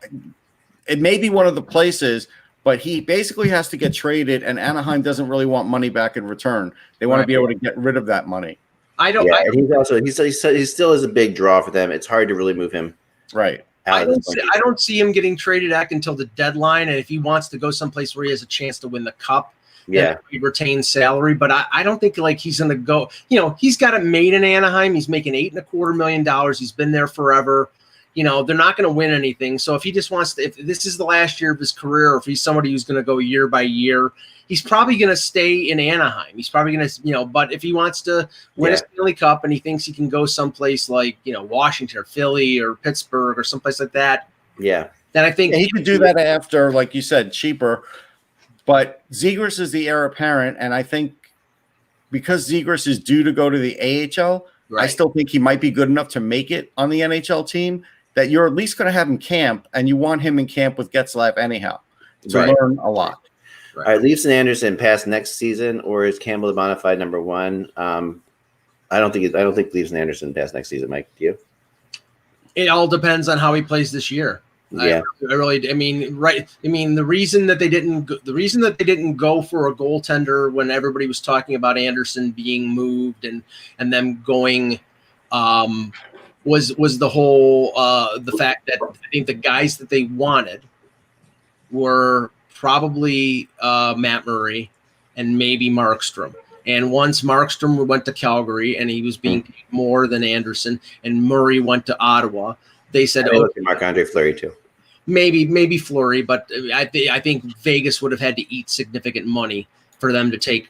it may be one of the places. But he basically has to get traded, and Anaheim doesn't really want money back in return. They want to be able to get rid of that money. He still is a big draw for them. It's hard to really move him. Right. I don't see him getting traded back until the deadline, and if he wants to go someplace where he has a chance to win the cup, then he retains salary. But I don't think like he's going to go. He's got it made in Anaheim. He's making $8.25 million. He's been there forever. They're not going to win anything. So if he just wants to, if this is the last year of his career, or if he's somebody who's going to go year by year, he's probably going to stay in Anaheim. He's probably going to, but if he wants to win a Stanley Cup and he thinks he can go someplace like, Washington or Philly or Pittsburgh or someplace like that. Yeah. Then I think he could do that after, like you said, cheaper. But Zegras is the heir apparent. And I think because Zegras is due to go to the AHL, I still think he might be good enough to make it on the NHL team, that you're at least going to have him camp, and you want him in camp with Getzlaf anyhow to learn a lot. All right, Leafs and Anderson pass next season, or is Campbell the bona fide number one? I don't think Leafs and Anderson pass next season, Mike. Do you? It all depends on how he plays this year. Yeah, the reason that they didn't go for a goaltender when everybody was talking about Anderson being moved and them going. Was the whole the fact that I think the guys that they wanted were probably Matt Murray and maybe Markstrom. And once Markstrom went to Calgary and he was being paid more than Anderson, and Murray went to Ottawa, they said, Marc-Andre Fleury too. Maybe Fleury, but I think Vegas would have had to eat significant money for them to take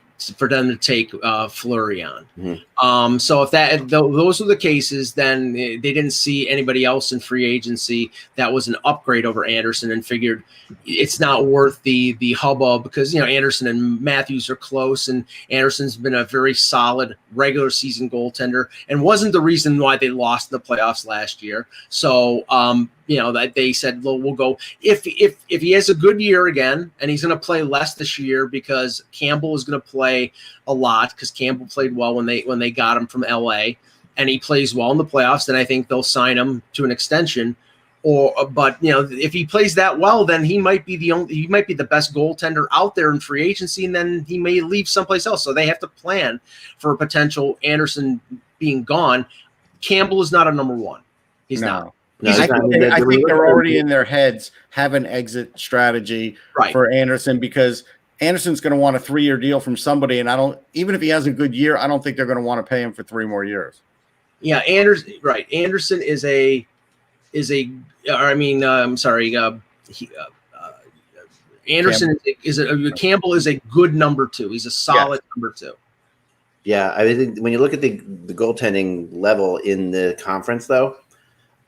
Fleury on. Mm-hmm. So if those are the cases, then they didn't see anybody else in free agency that was an upgrade over Anderson, and figured it's not worth the hubbub because Anderson and Matthews are close, and Anderson's been a very solid regular season goaltender and wasn't the reason why they lost the playoffs last year. So that they said, well, we'll go if he has a good year again, and he's going to play less this year because Campbell is going to play a lot, because Campbell played well when they got him from LA, and he plays well in the playoffs, then I think they'll sign him to an extension. But if he plays that well, then he might be the best goaltender out there in free agency, and then he may leave someplace else. So they have to plan for a potential Anderson being gone. Campbell is not a number one. He's not. No, I think they're already in their heads have an exit strategy for Anderson, because Anderson's going to want a 3-year deal from somebody, and even if he has a good year, I don't think they're going to want to pay him for 3 more years. Yeah, Anderson Campbell is a good number 2. He's a solid number 2. Yeah, I think when you look at the goaltending level in the conference, though,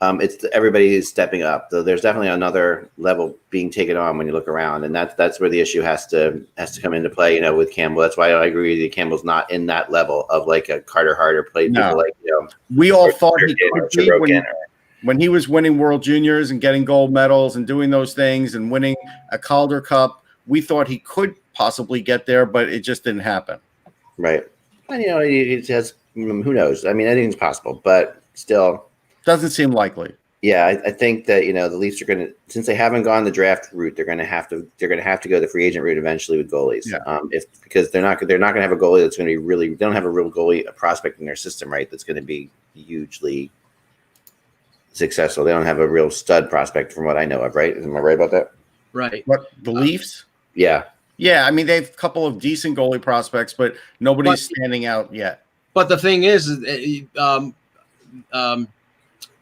it's everybody is stepping up. So there's definitely another level being taken on when you look around, and that's where the issue has to come into play. with Campbell. That's why I agree with you. Campbell's not in that level of like a Carter Hart or played people like We all thought he could be When he was winning World Juniors and getting gold medals and doing those things and winning a Calder Cup, we thought he could possibly get there, but it just didn't happen. Right. And, he has, who knows? I mean, anything's possible, but still. Doesn't seem likely. Yeah, I think that, the Leafs are going to, since they haven't gone the draft route, they're going to have to go the free agent route eventually with goalies. Yeah. Because they're not going to have a goalie that's going to be really, they don't have a real goalie, a prospect in their system, right? That's going to be hugely successful. They don't have a real stud prospect from what I know of, right? Am I right about that? Right. What, the Leafs? Yeah. Yeah, I mean, they have a couple of decent goalie prospects, but nobody's standing out yet. But the thing is,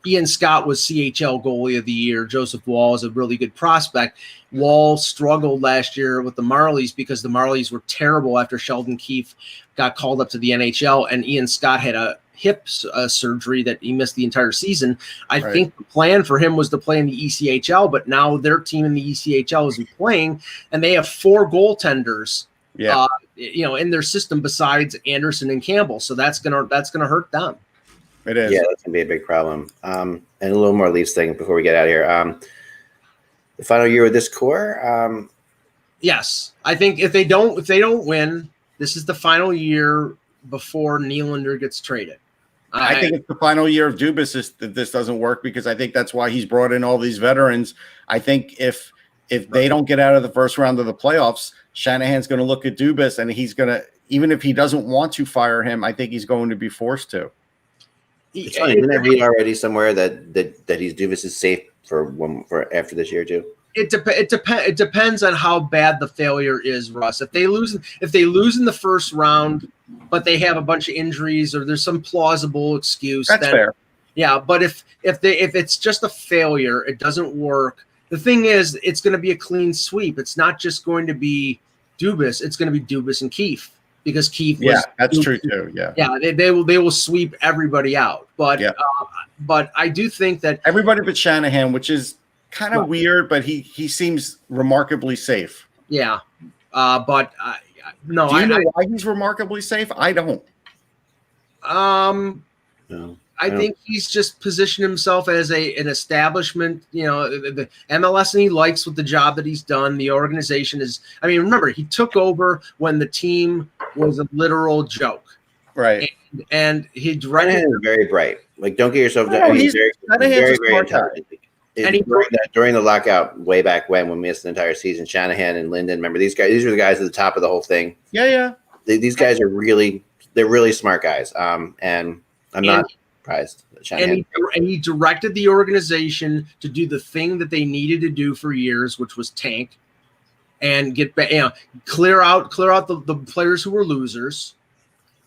Ian Scott was CHL goalie of the year. Joseph Wall is a really good prospect. Wall struggled last year with the Marlies because the Marlies were terrible after Sheldon Keefe got called up to the NHL, and Ian Scott had a hip surgery that he missed the entire season. I think the plan for him was to play in the ECHL, but now their team in the ECHL isn't playing, and they have 4 goaltenders in their system besides Anderson and Campbell. So that's gonna hurt them. It is. Yeah, that's gonna be a big problem. And a little more Leafs thing before we get out of here. The final year of this core. Yes, I think if they don't win, this is the final year before Nylander gets traded. I think it's the final year of Dubas that this doesn't work, because I think that's why he's brought in all these veterans. I think if they don't get out of the first round of the playoffs, Shanahan's going to look at Dubas, and he's going to, even if he doesn't want to fire him, I think he's going to be forced to. It's funny. Didn't I read already somewhere that Dubas is safe for after this year too? It depends on how bad the failure is, Russ. If they lose in the first round, but they have a bunch of injuries or there's some plausible excuse, that's fair. Yeah, but if it's just a failure, it doesn't work. The thing is, it's going to be a clean sweep. It's not just going to be Dubas. It's going to be Dubas and Keefe, because Keefe was. Yeah, that's true too. Yeah. Yeah, they will sweep everybody out. But but I do think that everybody but Shanahan, which is kind of weird, but he seems remarkably safe. Yeah, but no. Do you know why he's remarkably safe? I don't. No. I think he's just positioned himself as an establishment, the MLS, and he likes with the job that he's done. The organization is, I mean, remember, he took over when the team was a literal joke. Right. And he directed. Very bright. Like, don't get yourself down. He's very intelligent. During the lockout, way back when we missed the entire season, Shanahan and Linden, remember these guys? These were the guys at the top of the whole thing. Yeah. These guys are they're really smart guys. And I'm not surprised. And he directed the organization to do the thing that they needed to do for years, which was tank and get back, clear out the players who were losers,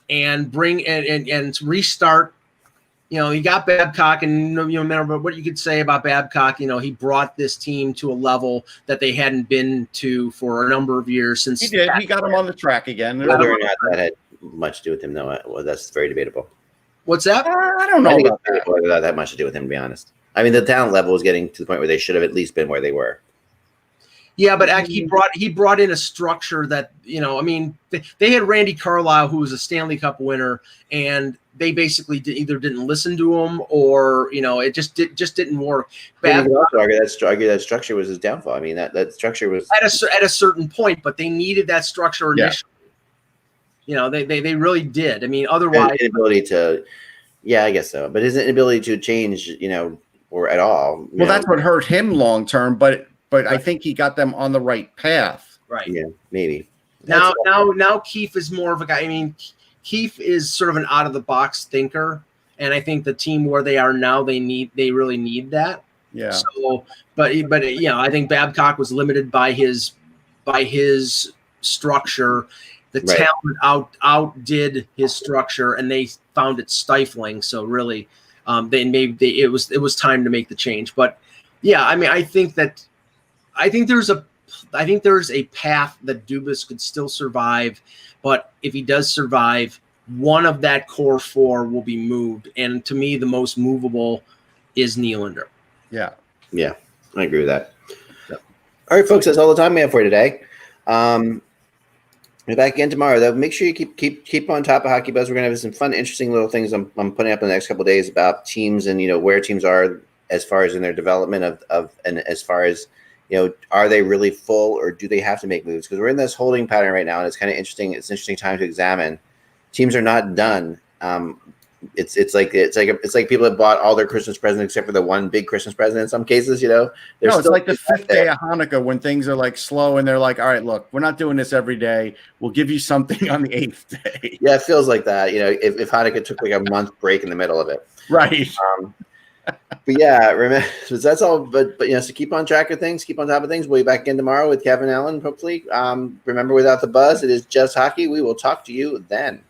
and bring and restart. He got Babcock, and remember what you could say about Babcock. He brought this team to a level that they hadn't been to for a number of years since. He did. He got him on the track again. Whether or not that had much to do with him, though, well, that's very debatable. What's that? I don't know about that. Whether that had much to do with him, to be honest. I mean, the talent level was getting to the point where they should have at least been where they were. Yeah, but actually he brought in a structure that, they had Randy Carlyle, who was a Stanley Cup winner, and they basically either didn't listen to him or, it just didn't work. You can also argue that structure was his downfall. I mean, that structure was at a certain point, but they needed that structure initially. They really did. I mean, otherwise, his inability to, I guess so. But his inability to change, or at all. Well, that's what hurt him long term. But I think he got them on the right path. Right. Yeah, maybe. Now Keefe is more of a guy. I mean, Keefe is sort of an out of the box thinker, and I think the team where they are now, they really need that. Yeah. So, but I think Babcock was limited by his structure. The talent outdid his structure, and they found it stifling. So really, it was time to make the change. But yeah, I mean, I think there's a path that Dubas could still survive, but if he does survive, one of that core 4 will be moved, and to me, the most movable is Nylander. Yeah, I agree with that. Yeah. All right, folks, that's all the time we have for today. We'll be back again tomorrow. Though, make sure you keep on top of Hockey Buzz. We're gonna have some fun, interesting little things I'm putting up in the next couple of days about teams and where teams are as far as in their development and as far as, are they really full or do they have to make moves? Because we're in this holding pattern right now, and it's kind of interesting. It's an interesting time to examine. Teams are not done. It's like people that bought all their Christmas presents except for the one big Christmas present. In some cases, it's like the 5th day of Hanukkah when things are like slow and they're like, all right, look, we're not doing this every day. We'll give you something on the 8th day. Yeah, it feels like that. If Hanukkah took like a month break in the middle of it, right? But yeah, remember, so that's all. But so keep on track of things, keep on top of things. We'll be back in tomorrow with Kevin Allen, hopefully. Remember, without the buzz, it is just hockey. We will talk to you then.